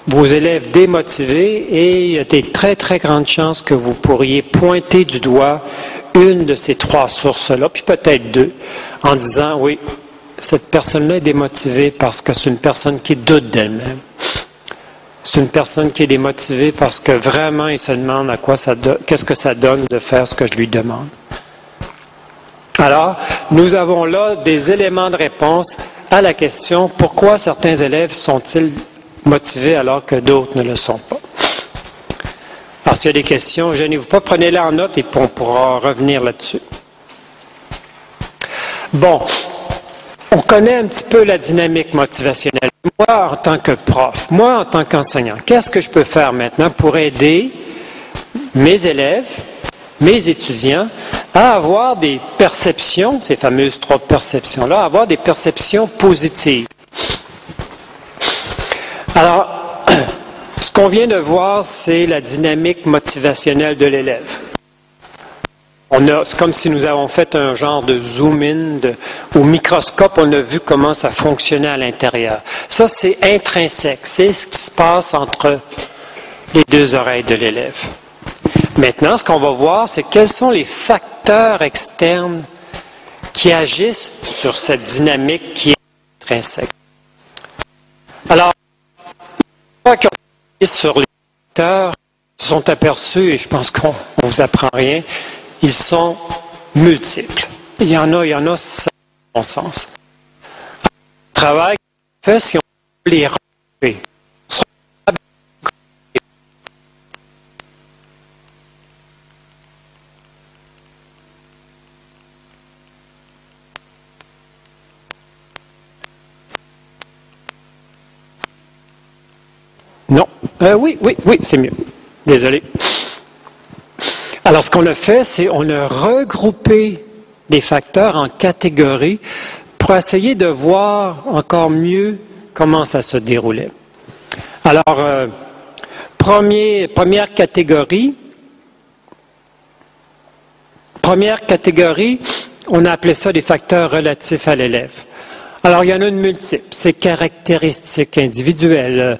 vos élèves démotivés et il y a des très, très grandes chances que vous pourriez pointer du doigt une de ces 3 sources-là, puis peut-être 2, en disant, oui, cette personne-là est démotivée parce que c'est une personne qui doute d'elle-même. C'est une personne qui est démotivée parce que vraiment, il se demande à quoi qu'est-ce que ça donne de faire ce que je lui demande. Alors, nous avons là des éléments de réponse à la question, pourquoi certains élèves sont-ils motivés alors que d'autres ne le sont pas? Alors, s'il y a des questions, gênez-vous pas, prenez-les en note et on pourra revenir là-dessus. Bon, on connaît un petit peu la dynamique motivationnelle. Moi, en tant que prof, moi, en tant qu'enseignant, qu'est-ce que je peux faire maintenant pour aider mes élèves, mes étudiants, à avoir des perceptions, ces fameuses 3 perceptions-là, à avoir des perceptions positives? Alors, ce qu'on vient de voir, c'est la dynamique motivationnelle de l'élève. C'est comme si nous avons fait un genre de zoom-in, au microscope, on a vu comment ça fonctionnait à l'intérieur. Ça, c'est intrinsèque, c'est ce qui se passe entre les 2 oreilles de l'élève. Maintenant, ce qu'on va voir, c'est quels sont les facteurs externes qui agissent sur cette dynamique qui est intrinsèque. Alors, les gens qui ont travaillé sur les facteurs se sont aperçus, et je pense qu'on ne vous apprend rien, ils sont multiples. Il y en a, ça a bon sens. Le travail qu'on fait, c'est qu'on peut les regrouper. Non. Oui, c'est mieux. Désolé. Alors, ce qu'on a fait, c'est on a regroupé les facteurs en catégories pour essayer de voir encore mieux comment ça se déroulait. Alors, première catégorie, on a appelé ça les facteurs relatifs à l'élève. Alors, il y en a une multiple. Ses caractéristiques individuelles,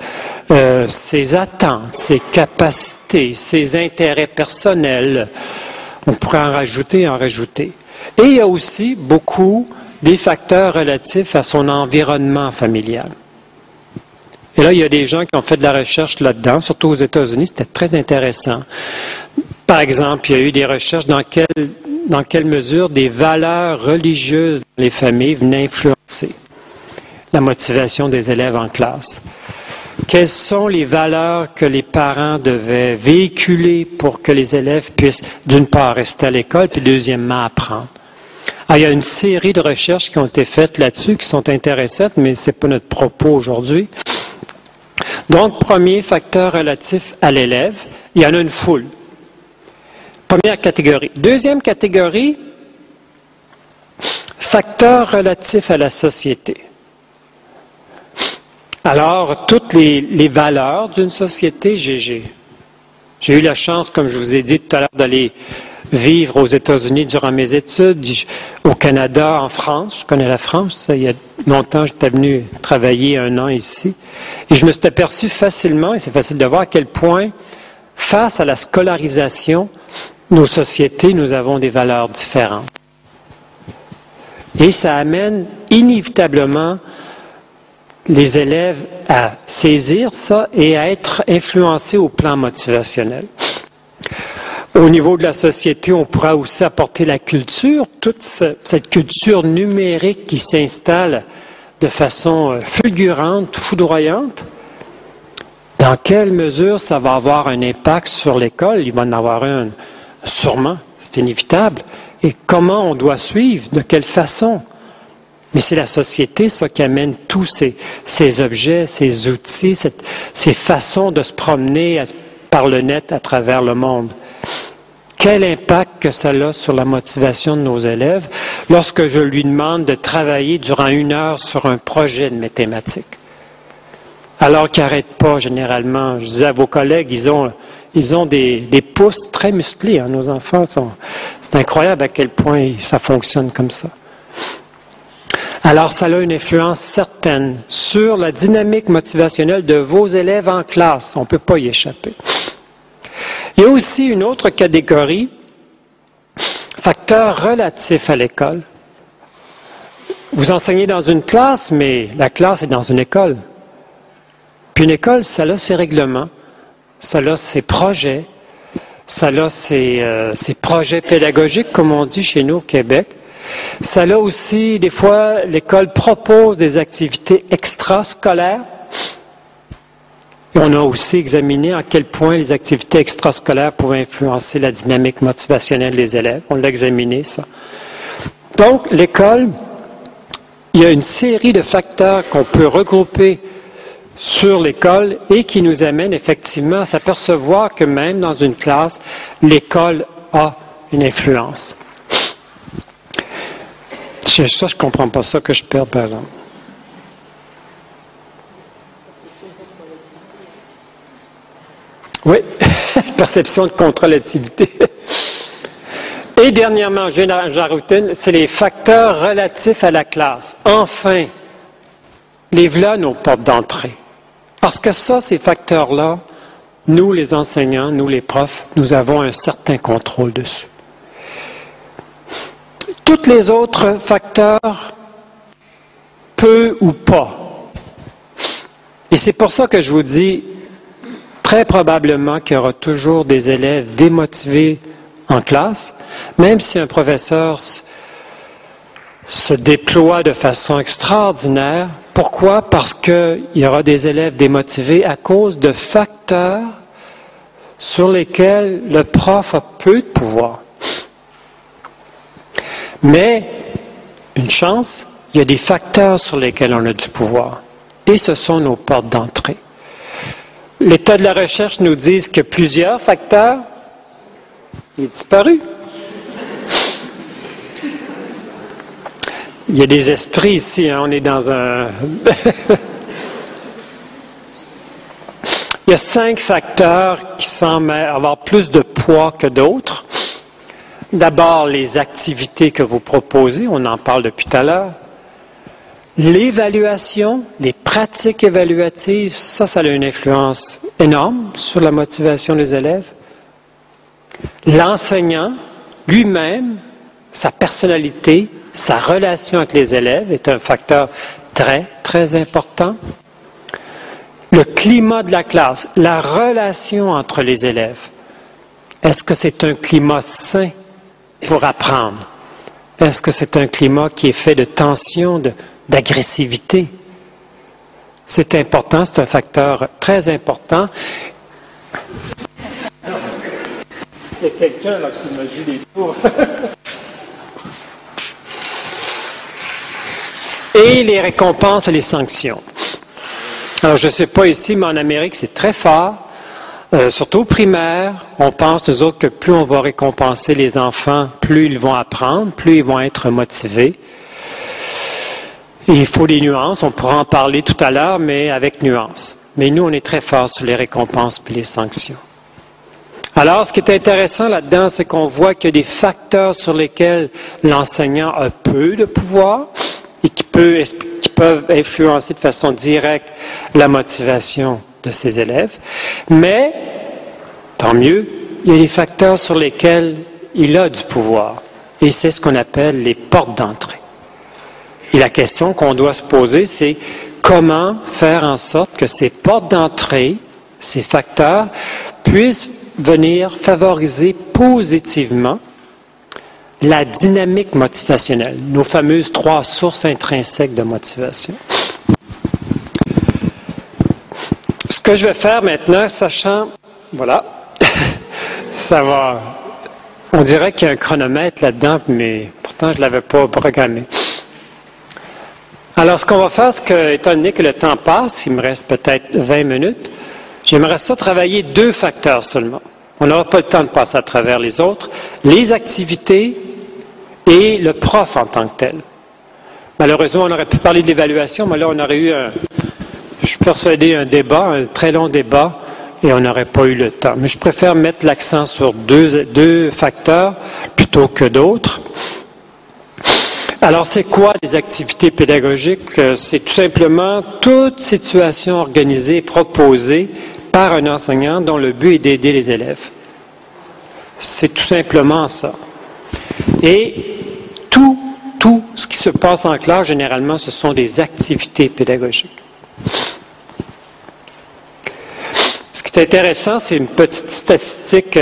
ses attentes, ses capacités, ses intérêts personnels. On pourrait en rajouter. Et il y a aussi beaucoup des facteurs relatifs à son environnement familial. Et là, il y a des gens qui ont fait de la recherche là-dedans, surtout aux États-Unis. C'était très intéressant. Par exemple, il y a eu des recherches dans quelle mesure des valeurs religieuses dans les familles venaient influencer la motivation des élèves en classe. Quelles sont les valeurs que les parents devaient véhiculer pour que les élèves puissent, d'une part, rester à l'école, puis deuxièmement, apprendre? Alors, il y a une série de recherches qui ont été faites là-dessus, qui sont intéressantes, mais ce n'est pas notre propos aujourd'hui. Donc, premier facteur relatif à l'élève, il y en a une foule. Première catégorie. Deuxième catégorie, facteurs relatifs à la société. Alors, toutes les valeurs d'une société, j'ai eu la chance, comme je vous ai dit tout à l'heure, d'aller vivre aux États-Unis durant mes études, au Canada, en France. Je connais la France. Il y a longtemps, j'étais venu travailler 1 an ici. Et je me suis aperçu facilement, et c'est facile de voir à quel point, face à la scolarisation, nos sociétés, nous avons des valeurs différentes. Et ça amène inévitablement les élèves à saisir ça et à être influencés au plan motivationnel. Au niveau de la société, on pourra aussi apporter la culture, toute cette culture numérique qui s'installe de façon fulgurante, foudroyante. Dans quelle mesure ça va avoir un impact sur l'école? Il va en avoir un, sûrement, c'est inévitable. Et comment on doit suivre? De quelle façon? Mais c'est la société, ça, qui amène tous ces objets, ces outils, ces façons de se promener par le net à travers le monde. Quel impact que ça a sur la motivation de nos élèves lorsque je lui demande de travailler durant 1 heure sur un projet de mathématiques? Alors qu'ils n'arrêtent pas généralement. Je disais à vos collègues, ils ont des pouces très musclés. Hein, nos enfants, c'est incroyable à quel point ça fonctionne comme ça. Alors, ça a une influence certaine sur la dynamique motivationnelle de vos élèves en classe. On ne peut pas y échapper. Il y a aussi une autre catégorie, facteurs relatifs à l'école. Vous enseignez dans une classe, mais la classe est dans une école. Puis une école, ça a ses règlements, ça a ses projets, ça a ses projets pédagogiques, comme on dit chez nous au Québec. Ça a aussi, des fois, l'école propose des activités extrascolaires. Et on a aussi examiné à quel point les activités extrascolaires pouvaient influencer la dynamique motivationnelle des élèves. On l'a examiné, ça. Donc, l'école, il y a une série de facteurs qu'on peut regrouper sur l'école et qui nous amènent effectivement à s'apercevoir que même dans une classe, l'école a une influence. Ça, je ne comprends pas ça que je perds, par exemple. Oui, perception de contrôle-activité. Et dernièrement, je viens d'ajouter, c'est les facteurs relatifs à la classe. Enfin, les voilà nos portes d'entrée. Parce que ça, ces facteurs-là, nous, les enseignants, nous, les profs, nous avons un certain contrôle dessus. Tous les autres facteurs, peu ou pas. Et c'est pour ça que je vous dis, très probablement qu'il y aura toujours des élèves démotivés en classe, même si un professeur se déploie de façon extraordinaire. Pourquoi? Parce qu'il y aura des élèves démotivés à cause de facteurs sur lesquels le prof a peu de pouvoir. Mais, une chance, il y a des facteurs sur lesquels on a du pouvoir. Et ce sont nos portes d'entrée. L'état de la recherche nous dit que plusieurs facteurs, il est disparu. Il y a des esprits ici, hein, on est dans un... Il y a 5 facteurs qui semblent avoir plus de poids que d'autres. D'abord, les activités que vous proposez, on en parle depuis tout à l'heure. L'évaluation, les pratiques évaluatives, ça a une influence énorme sur la motivation des élèves. L'enseignant, lui-même, sa personnalité, sa relation avec les élèves est un facteur très, très important. Le climat de la classe, la relation entre les élèves. Est-ce que c'est un climat sain pour apprendre? Est-ce que c'est un climat qui est fait de tension, d'agressivité? C'est important, c'est un facteur très important. Il y a quelqu'un là qui m'a dit des tours. Et les récompenses et les sanctions. Alors, je ne sais pas ici, mais en Amérique, c'est très fort. Surtout au primaire, on pense, nous autres, que plus on va récompenser les enfants, plus ils vont apprendre, plus ils vont être motivés. Et il faut des nuances, on pourra en parler tout à l'heure, mais avec nuances. Mais nous, on est très fort sur les récompenses et les sanctions. Alors, ce qui est intéressant là-dedans, c'est qu'on voit qu'il y a des facteurs sur lesquels l'enseignant a peu de pouvoir et qui peuvent influencer de façon directe la motivation de ses élèves. Mais, tant mieux, il y a des facteurs sur lesquels il a du pouvoir. Et c'est ce qu'on appelle les portes d'entrée. Et la question qu'on doit se poser, c'est comment faire en sorte que ces portes d'entrée, ces facteurs, puissent venir favoriser positivement la dynamique motivationnelle, nos fameuses 3 sources intrinsèques de motivation. Ce que je vais faire maintenant, sachant, voilà, ça va, on dirait qu'il y a un chronomètre là-dedans, mais pourtant je ne l'avais pas programmé. Alors, ce qu'on va faire, c'est que, étant donné que le temps passe, il me reste peut-être 20 minutes, j'aimerais ça travailler 2 facteurs seulement. On n'aura pas le temps de passer à travers les autres. Les activités et le prof en tant que tel. Malheureusement, on aurait pu parler de l'évaluation, mais là, on aurait eu, je suis persuadé, un débat, un très long débat, et on n'aurait pas eu le temps. Mais je préfère mettre l'accent sur deux facteurs plutôt que d'autres. Alors, c'est quoi les activités pédagogiques? C'est tout simplement toute situation organisée, proposée par un enseignant dont le but est d'aider les élèves. C'est tout simplement ça. Et tout ce qui se passe en classe, généralement, ce sont des activités pédagogiques. Ce qui est intéressant, c'est une petite statistique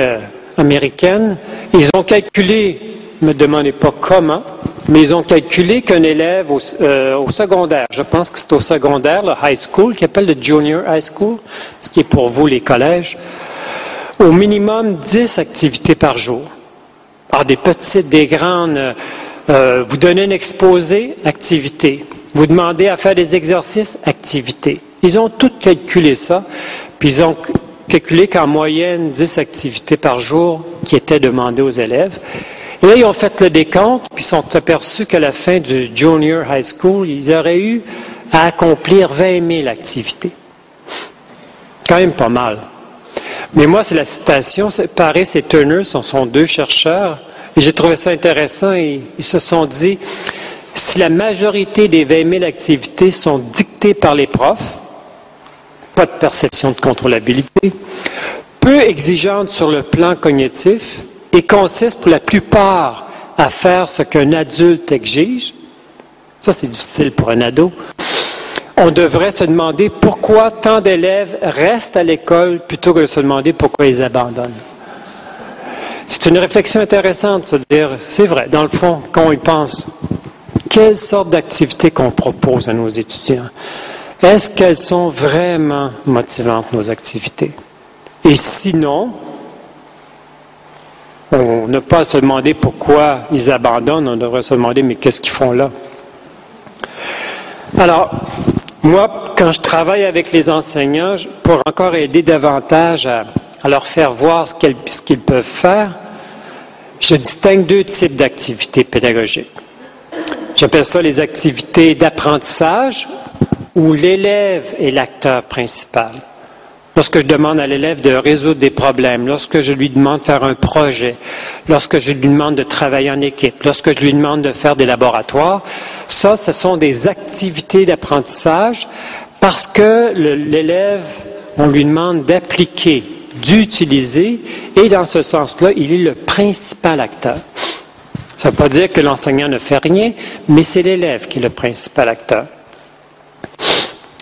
américaine. Ils ont calculé, ne me demandez pas comment, mais ils ont calculé qu'un élève au secondaire, je pense que c'est au secondaire, le high school, qui appelle le junior high school, ce qui est pour vous les collèges, au minimum 10 activités par jour. Alors, des petites, des grandes, vous donnez un exposé, activité. Vous demandez à faire des exercices, activité. Ils ont tout calculé ça, puis ils ont calculé qu'en moyenne, 10 activités par jour qui étaient demandées aux élèves. Et là, ils ont fait le décompte, puis ils sont aperçus qu'à la fin du junior high school, ils auraient eu à accomplir 20 000 activités. Quand même pas mal. Mais moi, c'est la citation, pareil, c'est Turner, ce sont 2 chercheurs, et j'ai trouvé ça intéressant, et ils se sont dit, si la majorité des 20 000 activités sont dictées par les profs, pas de perception de contrôlabilité, peu exigeantes sur le plan cognitif, et consistent pour la plupart à faire ce qu'un adulte exige, ça c'est difficile pour un ado, on devrait se demander pourquoi tant d'élèves restent à l'école plutôt que de se demander pourquoi ils abandonnent. C'est une réflexion intéressante de se dire, c'est vrai, dans le fond, quand on y pense, quelle sorte d'activités qu'on propose à nos étudiants? Est-ce qu'elles sont vraiment motivantes, nos activités? Et sinon, on n'a pas à se demander pourquoi ils abandonnent, on devrait se demander, mais qu'est-ce qu'ils font là? Alors, moi, quand je travaille avec les enseignants, pour encore aider davantage à leur faire voir ce qu'ils peuvent faire, je distingue 2 types d'activités pédagogiques. J'appelle ça les activités d'apprentissage, où l'élève est l'acteur principal. Lorsque je demande à l'élève de résoudre des problèmes, lorsque je lui demande de faire un projet, lorsque je lui demande de travailler en équipe, lorsque je lui demande de faire des laboratoires, ça, ce sont des activités d'apprentissage parce que l'élève, on lui demande d'appliquer, d'utiliser, et dans ce sens-là, il est le principal acteur. Ça ne veut pas dire que l'enseignant ne fait rien, mais c'est l'élève qui est le principal acteur.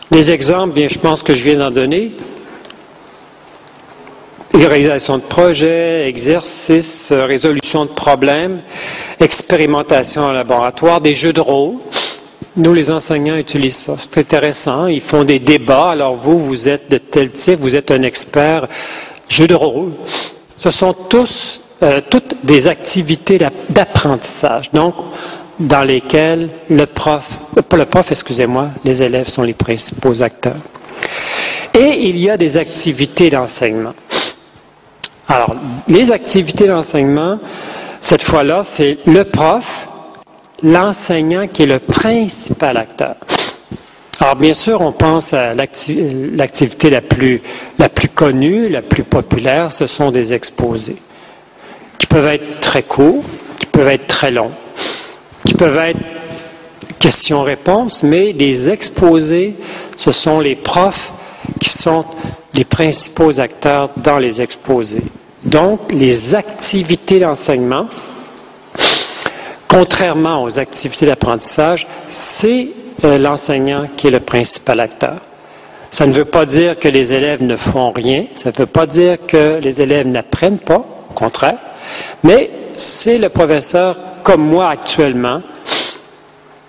Les exemples, bien, je pense que je viens d'en donner. Réalisation de projets, exercices, résolution de problèmes, expérimentation en laboratoire, des jeux de rôle. Nous, les enseignants, utilisent ça. C'est intéressant. Ils font des débats. Alors vous êtes de tel type, vous êtes un expert. Jeux de rôle. Ce sont toutes des activités d'apprentissage. Donc, dans lesquelles les élèves sont les principaux acteurs. Et il y a des activités d'enseignement. Alors, les activités d'enseignement, cette fois-là, c'est le prof, l'enseignant qui est le principal acteur. Alors, bien sûr, on pense à l'activité la plus connue, la plus populaire, ce sont des exposés, qui peuvent être très courts, qui peuvent être très longs, qui peuvent être questions-réponses, mais les exposés, ce sont les profs qui sont les principaux acteurs dans les exposés. Donc, les activités d'enseignement, contrairement aux activités d'apprentissage, c'est l'enseignant qui est le principal acteur. Ça ne veut pas dire que les élèves ne font rien, ça ne veut pas dire que les élèves n'apprennent pas, au contraire, mais c'est le professeur, comme moi actuellement,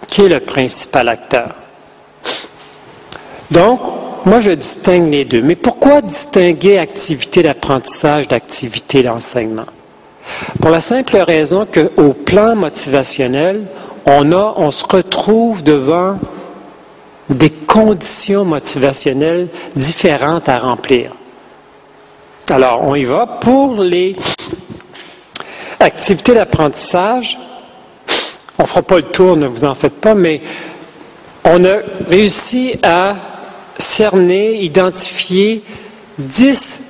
qui est le principal acteur. Donc, moi je distingue les deux. Mais pourquoi distinguer activité d'apprentissage d'activité d'enseignement? Pour la simple raison qu'au plan motivationnel, on se retrouve devant des conditions motivationnelles différentes à remplir. Alors, on y va. Pour les activités d'apprentissage, on ne fera pas le tour, ne vous en faites pas, mais on a réussi à cerner, identifier 10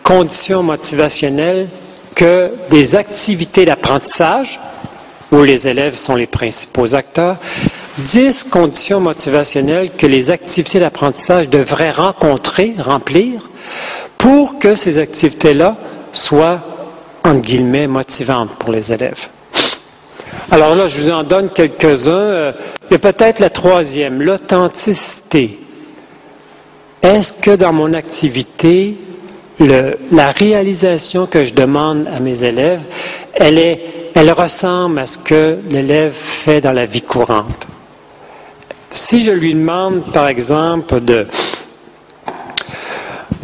conditions motivationnelles que des activités d'apprentissage, où les élèves sont les principaux acteurs, 10 conditions motivationnelles que les activités d'apprentissage devraient remplir, pour que ces activités-là soient, entre guillemets, motivantes pour les élèves. Alors là, je vous en donne quelques-uns. Il y a peut-être la troisième, l'authenticité. Est-ce que dans mon activité, la réalisation que je demande à mes élèves, elle ressemble à ce que l'élève fait dans la vie courante? Si je lui demande, par exemple, de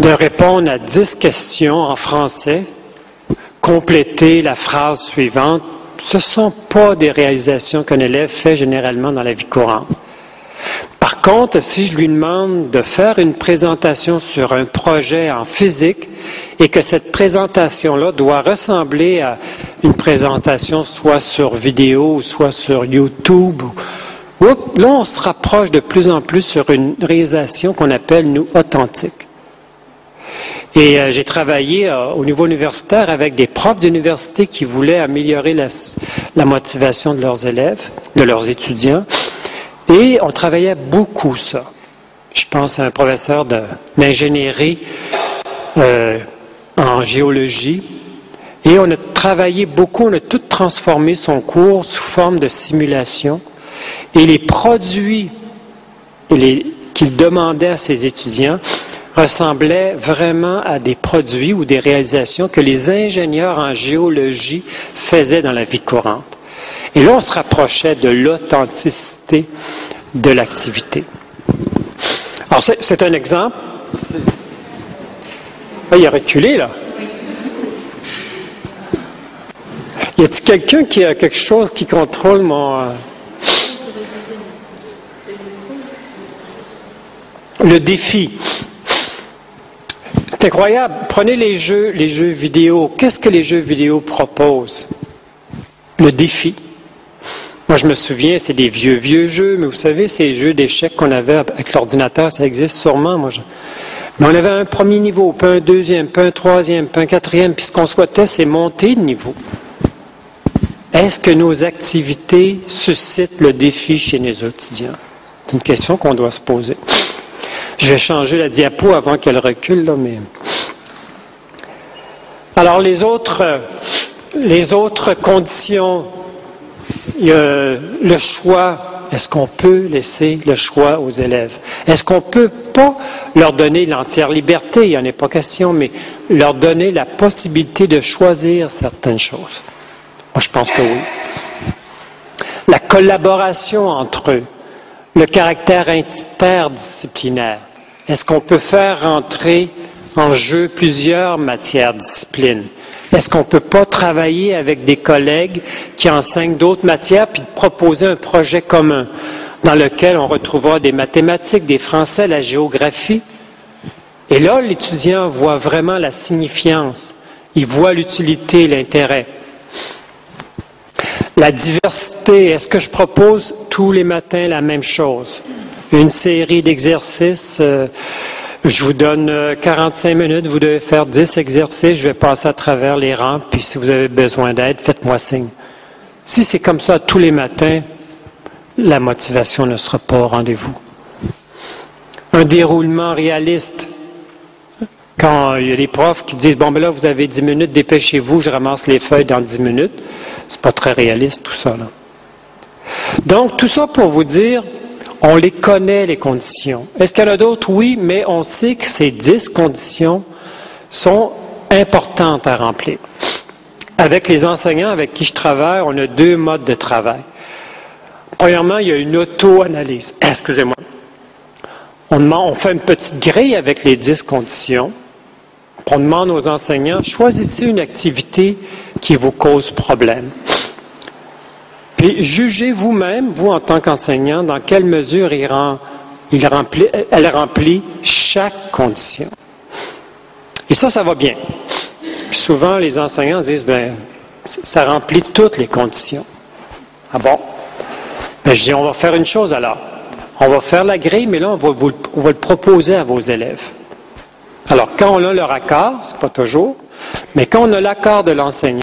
répondre à 10 questions en français, compléter la phrase suivante, ce ne sont pas des réalisations qu'un élève fait généralement dans la vie courante. Par contre, si je lui demande de faire une présentation sur un projet en physique et que cette présentation-là doit ressembler à une présentation soit sur vidéo ou soit sur YouTube, là, on se rapproche de plus en plus sur une réalisation qu'on appelle, nous, authentique. Et j'ai travaillé au niveau universitaire avec des profs d'université qui voulaient améliorer la motivation de leurs élèves, de leurs étudiants. Et on travaillait beaucoup ça. Je pense à un professeur d'ingénierie en géologie. Et on a travaillé beaucoup, on a tout transformé son cours sous forme de simulation. Et les produits qu'il demandait à ses étudiants ressemblaient vraiment à des produits ou des réalisations que les ingénieurs en géologie faisaient dans la vie courante. Et là, on se rapprochait de l'authenticité de l'activité. Alors, c'est un exemple. Ah, il a reculé, là. Y a-t-il quelqu'un qui a quelque chose qui contrôle mon... Le défi. C'est incroyable. Prenez les jeux vidéo. Qu'est-ce que les jeux vidéo proposent? Le défi. Moi, je me souviens, c'est des vieux jeux, mais vous savez, ces jeux d'échecs qu'on avait avec l'ordinateur, ça existe sûrement. Mais on avait un premier niveau, puis un deuxième, puis un troisième, puis un quatrième, puis ce qu'on souhaitait, c'est monter de niveau. Est-ce que nos activités suscitent le défi chez les étudiants? C'est une question qu'on doit se poser. Je vais changer la diapo avant qu'elle recule, là, mais... Alors, les autres conditions, il y a le choix. Est-ce qu'on peut laisser le choix aux élèves? Est-ce qu'on ne peut pas leur donner l'entière liberté? Il n'y en a pas question, mais leur donner la possibilité de choisir certaines choses? Moi, je pense que oui. La collaboration entre eux, le caractère interdisciplinaire. Est-ce qu'on peut faire entrer en jeu plusieurs matières disciplines? Est-ce qu'on ne peut pas travailler avec des collègues qui enseignent d'autres matières puis proposer un projet commun dans lequel on retrouvera des mathématiques, des français, la géographie? Et là, l'étudiant voit vraiment la signifiance. Il voit l'utilité, l'intérêt. La diversité, est-ce que je propose tous les matins la même chose? Une série d'exercices, je vous donne 45 minutes, vous devez faire 10 exercices, je vais passer à travers les rangs, puis si vous avez besoin d'aide, faites-moi signe. Si c'est comme ça tous les matins, la motivation ne sera pas au rendez-vous. Un déroulement réaliste. Quand il y a des profs qui disent « Bon, ben là, vous avez 10 minutes, dépêchez-vous, je ramasse les feuilles dans 10 minutes. » C'est pas très réaliste, tout ça, là. Donc, tout ça pour vous dire, on les connaît, les conditions. Est-ce qu'il y en a d'autres? Oui, mais on sait que ces 10 conditions sont importantes à remplir. Avec les enseignants avec qui je travaille, on a 2 modes de travail. Premièrement, il y a une auto-analyse. Excusez-moi. On fait une petite grille avec les 10 conditions. On demande aux enseignants, choisissez une activité qui vous cause problème. Puis jugez vous-même, vous en tant qu'enseignant, dans quelle mesure elle remplit chaque condition. Et ça va bien. Puis souvent, les enseignants disent, bien, ça remplit toutes les conditions. Ah bon? Ben, je dis, on va faire une chose alors. On va faire la grille, mais là, on va le proposer à vos élèves. Alors, quand on a leur accord, c'est pas toujours, mais quand on a l'accord de l'enseignant,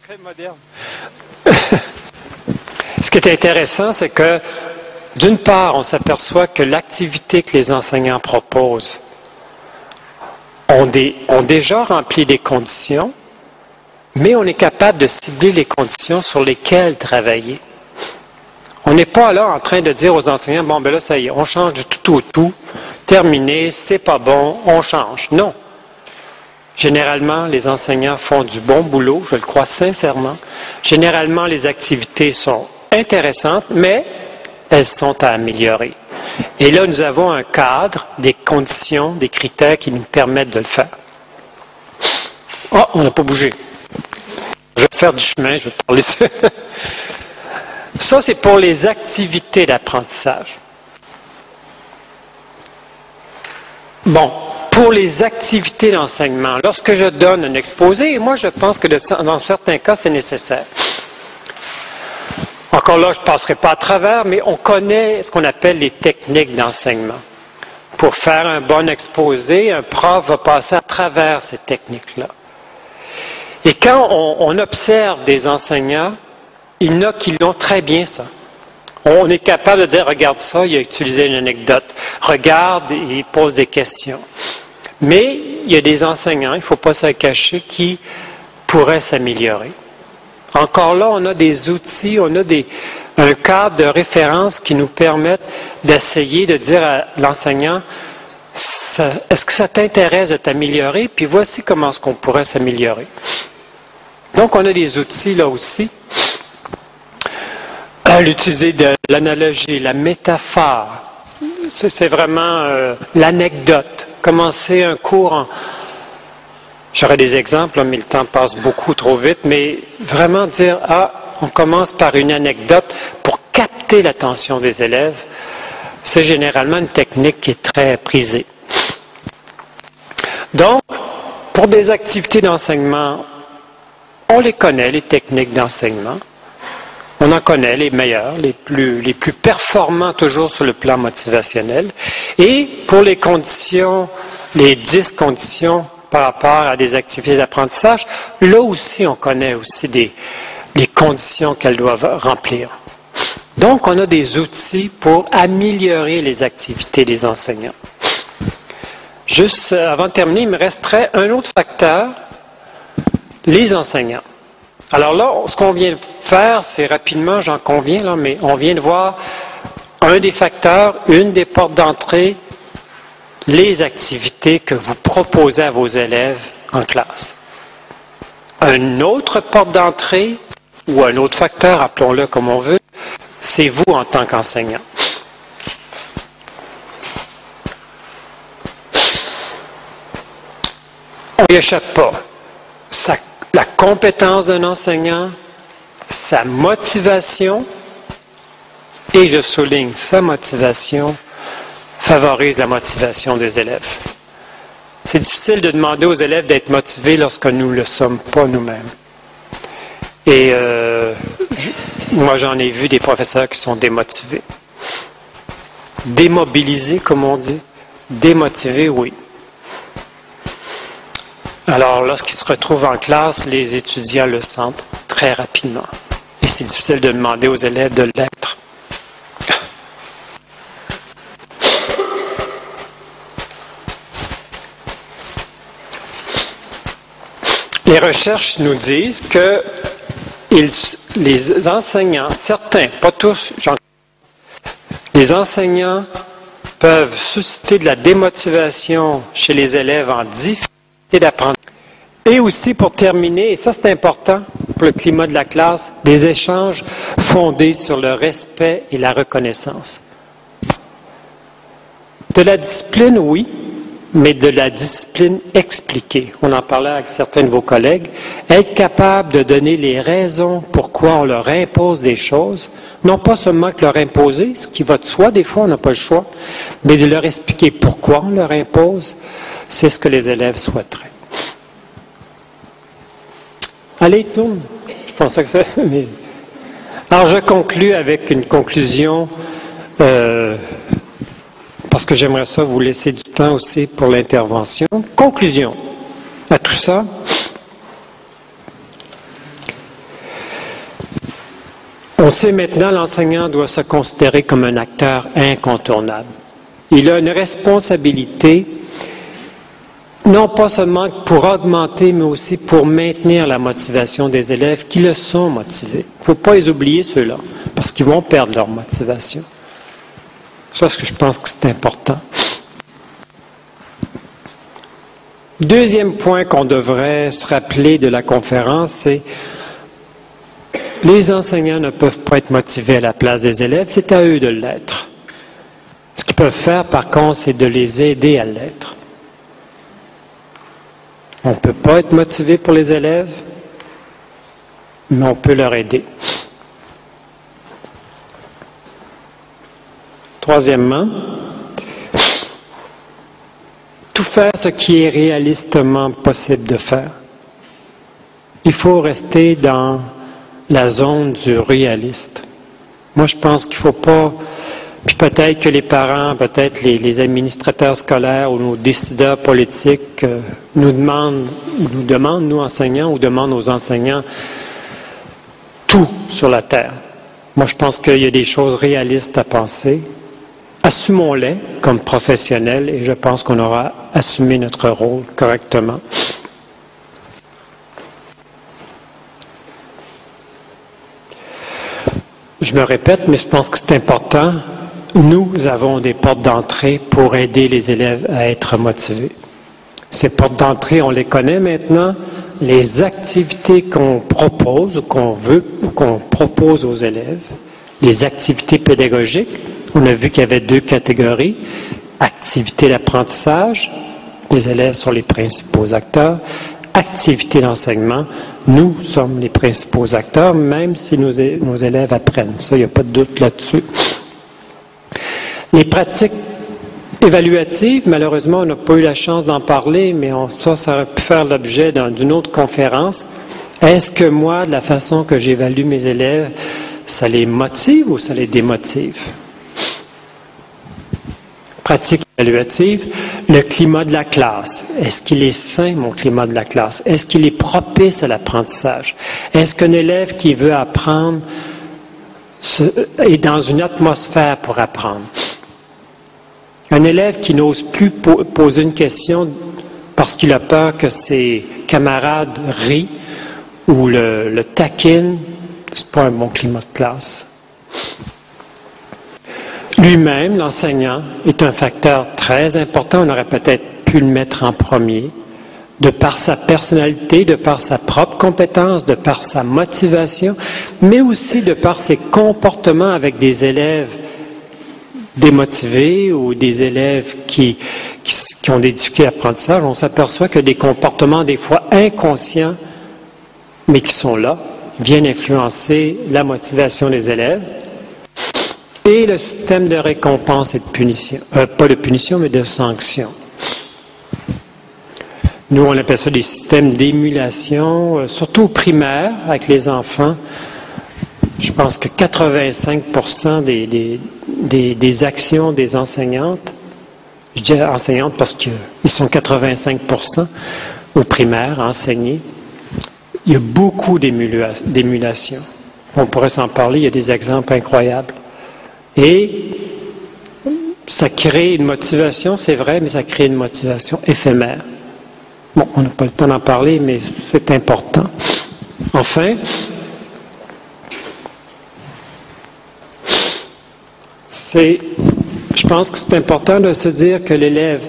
très moderne. Ce qui est intéressant, c'est que, d'une part, on s'aperçoit que l'activité que les enseignants proposent ont déjà rempli des conditions, mais on est capable de cibler les conditions sur lesquelles travailler. On n'est pas là en train de dire aux enseignants, bon, ben là, ça y est, on change du tout au tout, terminé, c'est pas bon, on change. Non. Généralement, les enseignants font du bon boulot, je le crois sincèrement. Généralement, les activités sont intéressantes, mais elles sont à améliorer. Et là, nous avons un cadre, des conditions, des critères qui nous permettent de le faire. Oh, on n'a pas bougé. Je vais faire du chemin, je vais parler ça. Ça, c'est pour les activités d'apprentissage. Bon. Pour les activités d'enseignement, lorsque je donne un exposé, et moi je pense que dans certains cas, c'est nécessaire. Encore là, je ne passerai pas à travers, mais on connaît ce qu'on appelle les techniques d'enseignement. Pour faire un bon exposé, un prof va passer à travers ces techniques-là. Et quand on observe des enseignants, il y en a qui l'ont très bien ça. On est capable de dire, regarde ça, il a utilisé une anecdote. Regarde, il pose des questions. Mais il y a des enseignants, il ne faut pas se cacher, qui pourraient s'améliorer. Encore là, on a des outils, on a un cadre de référence qui nous permettent d'essayer de dire à l'enseignant, est-ce que ça t'intéresse de t'améliorer? Puis voici comment est-ce qu'on pourrait s'améliorer. Donc, on a des outils là aussi. L'utiliser de l'analogie, la métaphore, c'est vraiment l'anecdote. Commencer un cours J'aurais des exemples, mais le temps passe beaucoup trop vite, mais vraiment dire, on commence par une anecdote pour capter l'attention des élèves, c'est généralement une technique qui est très prisée. Donc, pour des activités d'enseignement, on les connaît, les techniques d'enseignement. On en connaît les meilleurs, les plus performants toujours sur le plan motivationnel. Et pour les conditions, les 10 conditions par rapport à des activités d'apprentissage, là aussi, on connaît aussi les conditions qu'elles doivent remplir. Donc, on a des outils pour améliorer les activités des enseignants. Juste avant de terminer, il me resterait un autre facteur, les enseignants. Alors là, ce qu'on vient de faire, c'est rapidement, j'en conviens, là, mais on vient de voir un des facteurs, une des portes d'entrée, les activités que vous proposez à vos élèves en classe. Une autre porte d'entrée, ou un autre facteur, appelons-le comme on veut, c'est vous en tant qu'enseignant. On n'y échappe pas. La compétence d'un enseignant, sa motivation, et je souligne, sa motivation favorise la motivation des élèves. C'est difficile de demander aux élèves d'être motivés lorsque nous ne le sommes pas nous-mêmes. Et moi, j'en ai vu des professeurs qui sont démotivés. Démobilisés, comme on dit. Démotivés, oui. Alors, lorsqu'ils se retrouvent en classe, les étudiants le sentent très rapidement. Et c'est difficile de demander aux élèves de l'être. Les recherches nous disent que les enseignants, certains, pas tous, les enseignants peuvent susciter de la démotivation chez les élèves en difficulté d'apprentissage. Et aussi, pour terminer, et ça c'est important pour le climat de la classe, des échanges fondés sur le respect et la reconnaissance. De la discipline, oui, mais de la discipline expliquée. On en parlait avec certains de vos collègues. Être capable de donner les raisons pourquoi on leur impose des choses, non pas seulement que leur imposer, ce qui va de soi, des fois on n'a pas le choix, mais de leur expliquer pourquoi on leur impose, c'est ce que les élèves souhaiteraient. Allez, tourne. Je pensais que c'est... Mais... Alors, je conclus avec une conclusion, parce que j'aimerais ça vous laisser du temps aussi pour l'intervention. Conclusion à tout ça. On sait maintenant que l'enseignant doit se considérer comme un acteur incontournable. Il a une responsabilité non pas seulement pour augmenter, mais aussi pour maintenir la motivation des élèves qui le sont motivés. Il ne faut pas les oublier, ceux-là, parce qu'ils vont perdre leur motivation. Ça, c'est ce que je pense que c'est important. Deuxième point qu'on devrait se rappeler de la conférence, c'est les enseignants ne peuvent pas être motivés à la place des élèves, c'est à eux de l'être. Ce qu'ils peuvent faire, par contre, c'est de les aider à l'être. On ne peut pas être motivé pour les élèves, mais on peut leur aider. Troisièmement, tout faire ce qui est réalistement possible de faire. Il faut rester dans la zone du réaliste. Moi, je pense qu'il ne faut pas... Puis peut-être que les parents, peut-être les administrateurs scolaires ou nos décideurs politiques nous demandent, nous enseignants, ou demandent aux enseignants tout sur la terre. Moi, je pense qu'il y a des choses réalistes à penser. Assumons-les comme professionnels et je pense qu'on aura assumé notre rôle correctement. Je me répète, mais je pense que c'est important. Nous avons des portes d'entrée pour aider les élèves à être motivés. Ces portes d'entrée, on les connaît maintenant. Les activités qu'on propose, ou qu'on propose aux élèves, les activités pédagogiques, on a vu qu'il y avait deux catégories. Activités d'apprentissage, les élèves sont les principaux acteurs. Activités d'enseignement, nous sommes les principaux acteurs, même si nos élèves apprennent. Ça, il n'y a pas de doute là-dessus. Les pratiques évaluatives, malheureusement, on n'a pas eu la chance d'en parler, mais ça aurait pu faire l'objet d'une autre conférence. Est-ce que moi, de la façon que j'évalue mes élèves, ça les motive ou ça les démotive? Pratique évaluative, le climat de la classe. Est-ce qu'il est sain, mon climat de la classe? Est-ce qu'il est propice à l'apprentissage? Est-ce qu'un élève qui veut apprendre est dans une atmosphère pour apprendre? Un élève qui n'ose plus poser une question parce qu'il a peur que ses camarades rient ou le taquinent, c'est pas un bon climat de classe. Lui-même, l'enseignant, est un facteur très important. On aurait peut-être pu le mettre en premier, de par sa personnalité, de par sa propre compétence, de par sa motivation, mais aussi de par ses comportements avec des élèves démotivés ou des élèves qui ont des difficultés d'apprentissage. On s'aperçoit que des comportements des fois inconscients, mais qui sont là, viennent influencer la motivation des élèves. Et le système de récompense et de punition, pas de punition, mais de sanction. Nous, on appelle ça des systèmes d'émulation, surtout au primaire, avec les enfants. Je pense que 85% des actions des enseignantes, je dis enseignantes parce qu'ils sont 85%, au primaire à enseigner, il y a beaucoup d'émulation. On pourrait s'en parler, il y a des exemples incroyables. Et ça crée une motivation, c'est vrai, mais ça crée une motivation éphémère. Bon, on n'a pas le temps d'en parler, mais c'est important. Enfin, je pense que c'est important de se dire que l'élève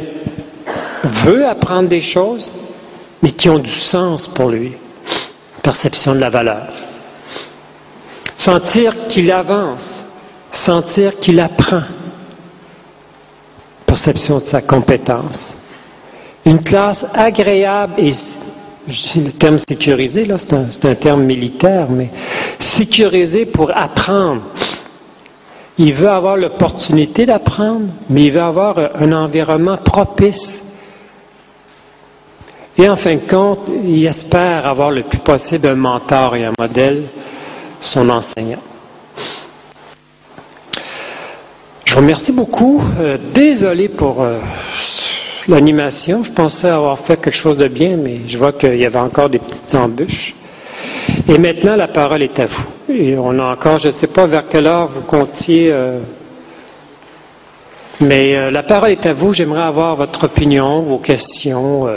veut apprendre des choses, mais qui ont du sens pour lui. Perception de la valeur. Sentir qu'il avance, sentir qu'il apprend. Perception de sa compétence. Une classe agréable et, je dis le terme sécurisé, là, c'est un terme militaire, mais sécurisé pour apprendre. Il veut avoir l'opportunité d'apprendre, mais il veut avoir un environnement propice. Et en fin de compte, il espère avoir le plus possible un mentor et un modèle, son enseignant. Je vous remercie beaucoup. Désolé pour l'animation. Je pensais avoir fait quelque chose de bien, mais je vois qu'il y avait encore des petites embûches. Et maintenant, la parole est à vous. Et on a encore, je ne sais pas vers quelle heure vous comptiez, mais la parole est à vous. J'aimerais avoir votre opinion, vos questions.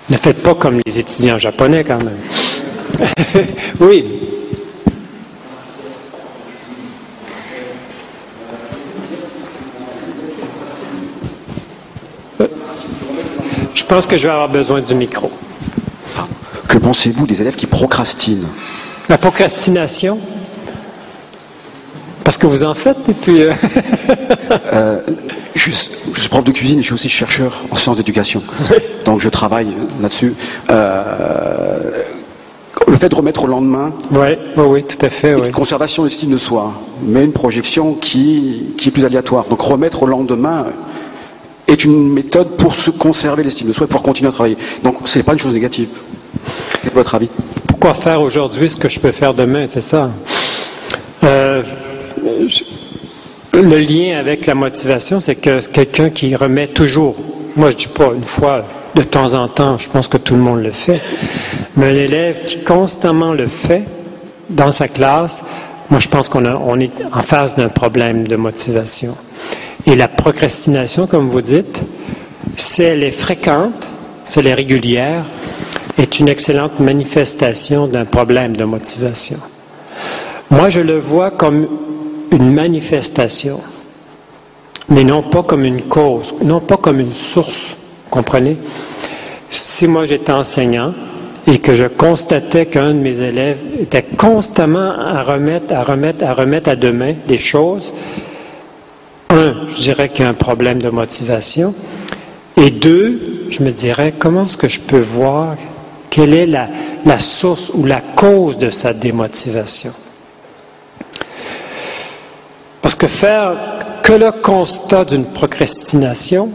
Ne faites pas comme les étudiants japonais quand même. Oui. Je pense que je vais avoir besoin du micro.
Que pensez-vous des élèves qui procrastinent?
La procrastination? Parce que vous en faites, et puis...
je suis prof de cuisine et je suis aussi chercheur en sciences d'éducation. Donc je travaille là-dessus. Le fait de remettre au lendemain...
Oui, tout à fait.
Une conservation de l'estime de soi, mais une projection qui est plus aléatoire. Donc remettre au lendemain est une méthode pour se conserver l'estime de soi et pour continuer à travailler. Donc ce n'est pas une chose négative. Quel est votre avis?
Pourquoi faire aujourd'hui ce que je peux faire demain, c'est ça? Le lien avec la motivation, c'est que quelqu'un qui remet toujours, moi je ne dis pas une fois, de temps en temps, je pense que tout le monde le fait, mais un élève qui constamment le fait dans sa classe, moi je pense qu'on est en face d'un problème de motivation. Et la procrastination, comme vous dites, si elle est fréquente, si elle est régulière, est une excellente manifestation d'un problème de motivation. Moi, je le vois comme une manifestation, mais non pas comme une cause, non pas comme une source, comprenez? Si moi j'étais enseignant et que je constatais qu'un de mes élèves était constamment à remettre à demain des choses, je dirais qu'il y a un problème de motivation, et deux, je me dirais, comment est-ce que je peux voir quelle est la source ou la cause de sa démotivation? Parce que faire que le constat d'une procrastination,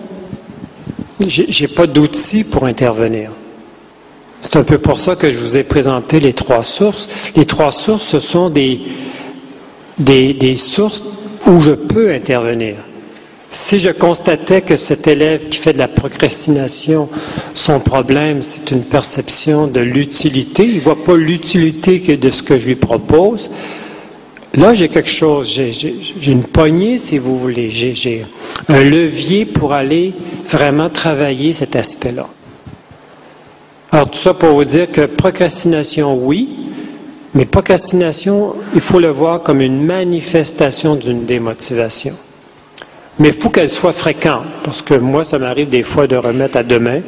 j'ai pas d'outils pour intervenir. C'est un peu pour ça que je vous ai présenté les trois sources. Les trois sources, ce sont des sources où je peux intervenir. Si je constatais que cet élève qui fait de la procrastination, son problème, c'est une perception de l'utilité, il ne voit pas l'utilité de ce que je lui propose, là, j'ai quelque chose, j'ai une poignée, si vous voulez, j'ai un levier pour aller vraiment travailler cet aspect-là. Alors, tout ça pour vous dire que procrastination, oui, mais procrastination, il faut le voir comme une manifestation d'une démotivation. Mais il faut qu'elle soit fréquente, parce que moi, ça m'arrive des fois de remettre à demain,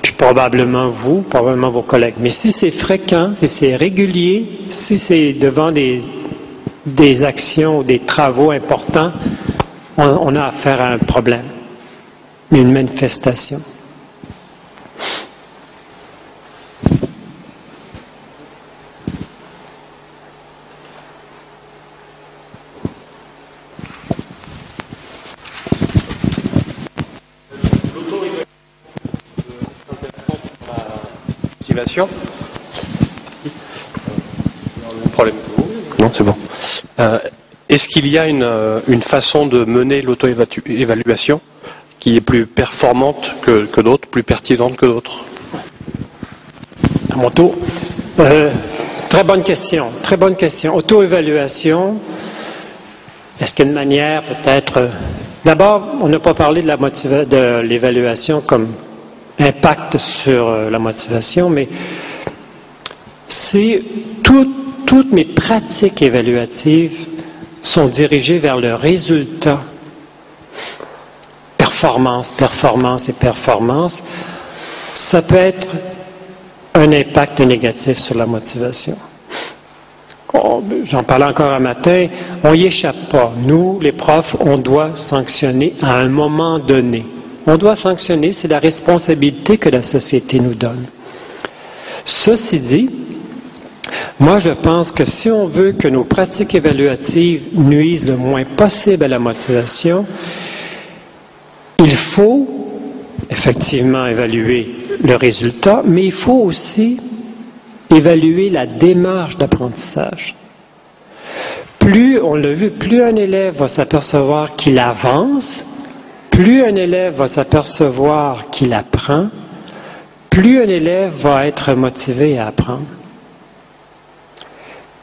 puis probablement vous, probablement vos collègues. Mais si c'est fréquent, si c'est régulier, si c'est devant des actions ou des travaux importants, on a affaire à un problème, une manifestation.
Problème. Non, c'est bon. Est-ce qu'il y a une façon de mener l'auto-évaluation qui est plus performante que d'autres, plus pertinente que d'autres?
À mon tour. Très bonne question. Très bonne question. Auto-évaluation. Est-ce qu'il y a une manière peut-être... D'abord, on n'a pas parlé de l'évaluation comme impact sur la motivation, mais c'est toutes mes pratiques évaluatives sont dirigées vers le résultat. Performance, performance et performance. Ça peut être un impact négatif sur la motivation. J'en parlais encore un matin, on n'y échappe pas. Nous, les profs, on doit sanctionner à un moment donné. On doit sanctionner, c'est la responsabilité que la société nous donne. Ceci dit, moi je pense que si on veut que nos pratiques évaluatives nuisent le moins possible à la motivation, il faut effectivement évaluer le résultat, mais il faut aussi évaluer la démarche d'apprentissage. Plus, on l'a vu, plus un élève va s'apercevoir qu'il avance, plus un élève va s'apercevoir qu'il apprend, plus un élève va être motivé à apprendre.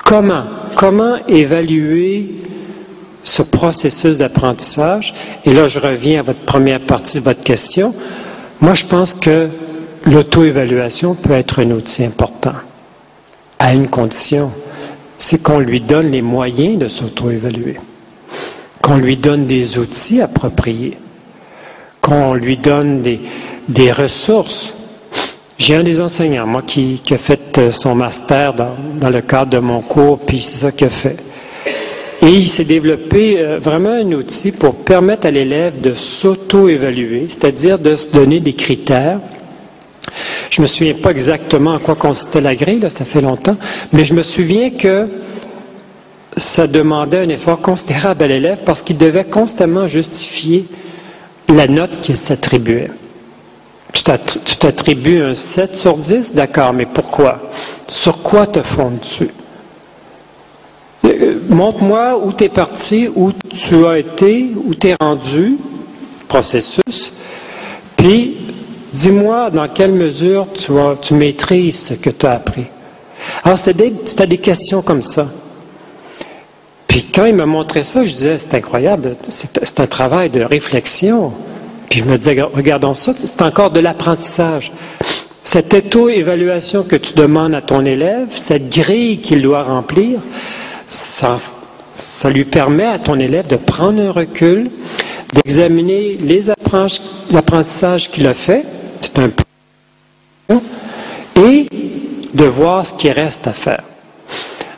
Comment évaluer ce processus d'apprentissage? Et là, je reviens à votre première partie de votre question. Moi, je pense que l'auto-évaluation peut être un outil important, à une condition, c'est qu'on lui donne les moyens de s'auto-évaluer, qu'on lui donne des outils appropriés, qu'on lui donne des ressources. J'ai un des enseignants, moi, qui a fait son master dans le cadre de mon cours, puis c'est ça qu'il a fait. Et il s'est développé vraiment un outil pour permettre à l'élève de s'auto-évaluer, c'est-à-dire de se donner des critères. Je ne me souviens pas exactement en quoi consistait la grille, là, ça fait longtemps, mais je me souviens que ça demandait un effort considérable à l'élève parce qu'il devait constamment justifier la note qu'il s'attribuait. Tu t'attribues un 7 sur 10, d'accord, mais pourquoi? Sur quoi te fondes-tu? Montre-moi où tu es parti, où tu as été, où tu es rendu, processus, puis dis-moi dans quelle mesure tu maîtrises ce que tu as appris. Alors, c'était des questions comme ça. Puis quand il m'a montré ça, je disais, c'est incroyable, c'est un travail de réflexion. Puis je me disais, regardons ça, c'est encore de l'apprentissage. Cette auto-évaluation que tu demandes à ton élève, cette grille qu'il doit remplir, ça lui permet à ton élève de prendre un recul, d'examiner les apprentissages qu'il a fait, c'est un peu, et de voir ce qui reste à faire.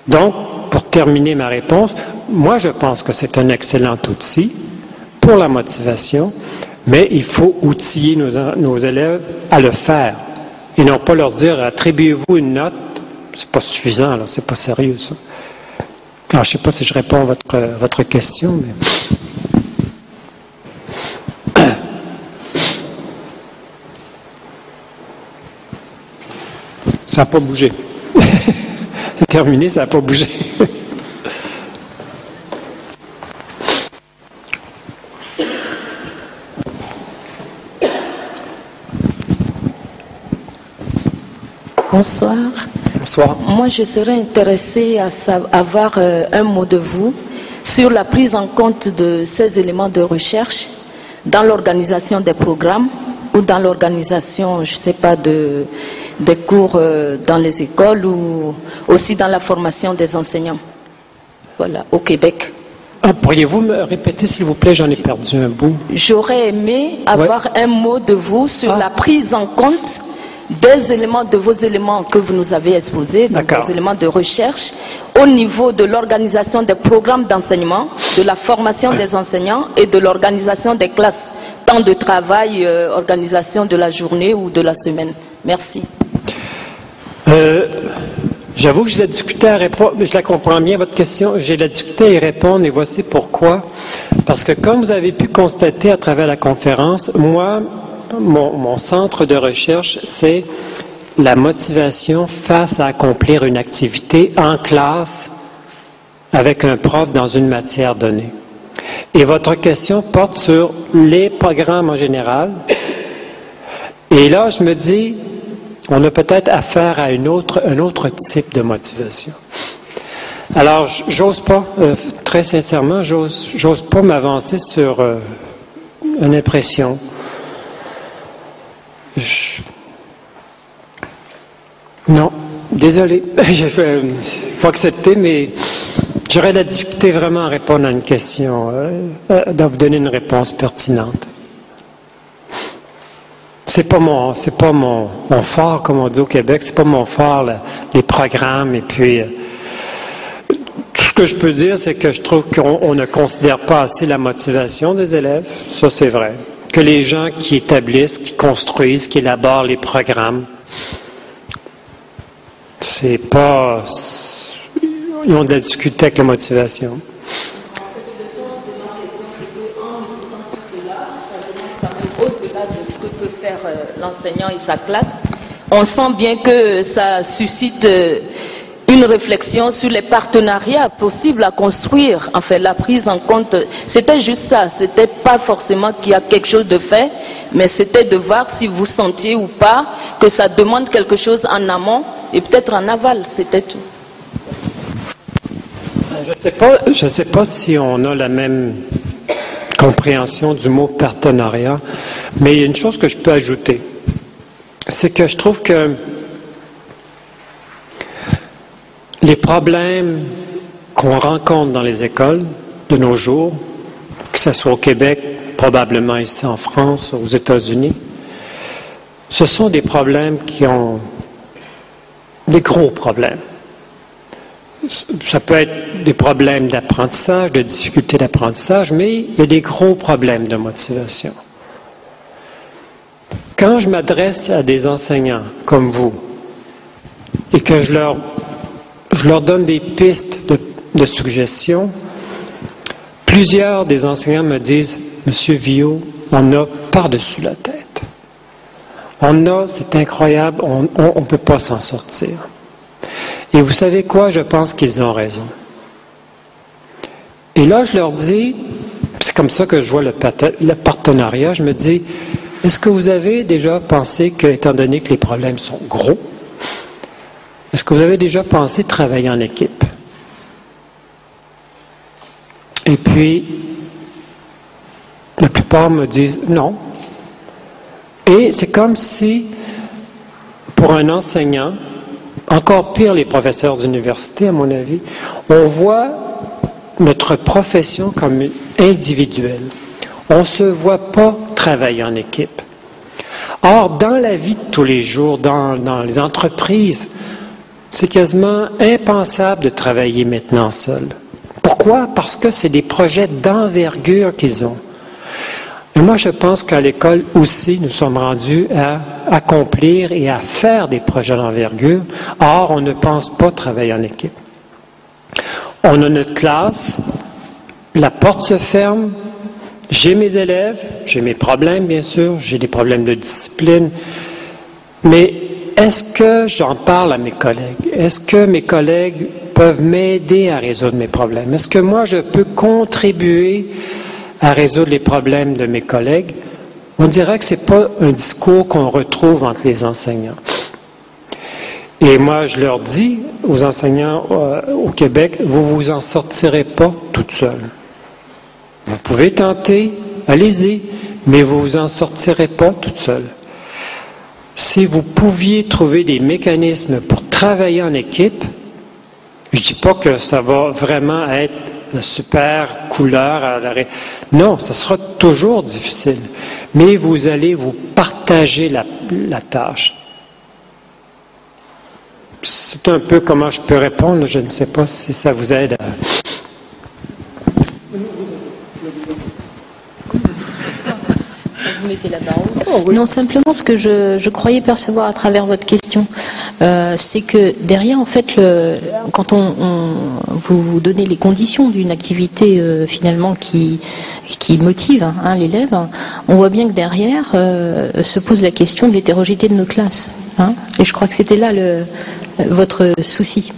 Donc, pour terminer ma réponse, moi je pense que c'est un excellent outil pour la motivation, mais il faut outiller nos élèves à le faire et non pas leur dire attribuez-vous une note, c'est pas suffisant, alors c'est pas sérieux ça. Alors, je ne sais pas si je réponds à votre question, mais... Ça n'a pas bougé. C'est terminé, ça n'a pas bougé.
Bonsoir.
Bonsoir.
Moi, je serais intéressée à avoir un mot de vous sur la prise en compte de ces éléments de recherche dans l'organisation des programmes ou dans l'organisation, je ne sais pas, des cours dans les écoles ou aussi dans la formation des enseignants. Voilà, au Québec.
Pourriez-vous me répéter, s'il vous plaît, j'en ai perdu un bout.
J'aurais aimé avoir un mot de vous sur la prise en compte des éléments, de vos éléments que vous nous avez exposés, donc des éléments de recherche, au niveau de l'organisation des programmes d'enseignement, de la formation des enseignants et de l'organisation des classes, temps de travail, organisation de la journée ou de la semaine. Merci.
J'avoue que j'ai la difficulté à répondre, je la comprends bien votre question, j'ai la difficulté à y répondre et voici pourquoi. Parce que comme vous avez pu constater à travers la conférence, moi, mon centre de recherche, c'est la motivation face à accomplir une activité en classe avec un prof dans une matière donnée. Et votre question porte sur les programmes en général. Et là, je me dis, on a peut-être affaire à un autre type de motivation. Alors, j'ose pas, très sincèrement, j'ose pas m'avancer sur une impression. Non, désolé, il faut accepter, mais j'aurais la difficulté vraiment à répondre à une question, de vous donner une réponse pertinente. C'est pas mon fort, comme on dit au Québec, c'est pas mon fort, les programmes, et puis tout ce que je peux dire, c'est que je trouve qu'on ne considère pas assez la motivation des élèves, ça c'est vrai. Que les gens qui établissent, qui construisent, qui élaborent les programmes, c'est pas... Ils ont de la difficulté avec la motivation.
L'enseignant et sa classe, on sent bien que ça suscite une réflexion sur les partenariats possibles à construire. En fait, la prise en compte, c'était juste ça. C'était pas forcément qu'il y a quelque chose de fait, mais c'était de voir si vous sentiez ou pas que ça demande quelque chose en amont et peut-être en aval. C'était tout.
Je ne sais pas si on a la même compréhension du mot partenariat, mais il y a une chose que je peux ajouter. C'est que je trouve que les problèmes qu'on rencontre dans les écoles de nos jours, que ce soit au Québec, probablement ici en France, aux États-Unis, ce sont des problèmes qui ont des gros problèmes. Ça peut être des problèmes d'apprentissage, de difficultés d'apprentissage, mais il y a des gros problèmes de motivation. Quand je m'adresse à des enseignants comme vous et que je leur donne des pistes de suggestions, plusieurs des enseignants me disent « Monsieur Viault, on a par-dessus la tête. C'est incroyable, on ne peut pas s'en sortir. » Et vous savez quoi? Je pense qu'ils ont raison. Et là, je leur dis, c'est comme ça que je vois le partenariat, je me dis, est-ce que vous avez déjà pensé que, étant donné que les problèmes sont gros, est-ce que vous avez déjà pensé travailler en équipe? Et puis, la plupart me disent non. Et c'est comme si, pour un enseignant, encore pire les professeurs d'université, à mon avis, on voit notre profession comme individuelle. On ne se voit pas travailler en équipe. Or, dans la vie de tous les jours, dans les entreprises, c'est quasiment impensable de travailler maintenant seul. Pourquoi? Parce que c'est des projets d'envergure qu'ils ont. Et moi, je pense qu'à l'école aussi, nous sommes rendus à accomplir et à faire des projets d'envergure. Or, on ne pense pas travailler en équipe. On a notre classe, la porte se ferme, j'ai mes élèves, j'ai mes problèmes, bien sûr, j'ai des problèmes de discipline, mais est-ce que j'en parle à mes collègues? Est-ce que mes collègues peuvent m'aider à résoudre mes problèmes? Est-ce que moi, je peux contribuer à résoudre les problèmes de mes collègues? On dirait que ce n'est pas un discours qu'on retrouve entre les enseignants. Et moi, je leur dis aux enseignants au Québec, vous ne vous en sortirez pas toute seule. Vous pouvez tenter, allez-y, mais vous ne vous en sortirez pas toute seule. Si vous pouviez trouver des mécanismes pour travailler en équipe, je ne dis pas que ça va vraiment être la super couleur à l'arrêt. Non, ça sera toujours difficile. Mais vous allez vous partager la tâche. C'est un peu comment je peux répondre. Je ne sais pas si ça vous aide à...
Vous mettez la barre haute. Oh, oui. Non, simplement ce que je croyais percevoir à travers votre question, c'est que derrière, en fait, quand vous donnez les conditions d'une activité finalement qui motive l'élève, on voit bien que derrière se pose la question de l'hétérogénéité de nos classes. Et je crois que c'était là votre souci.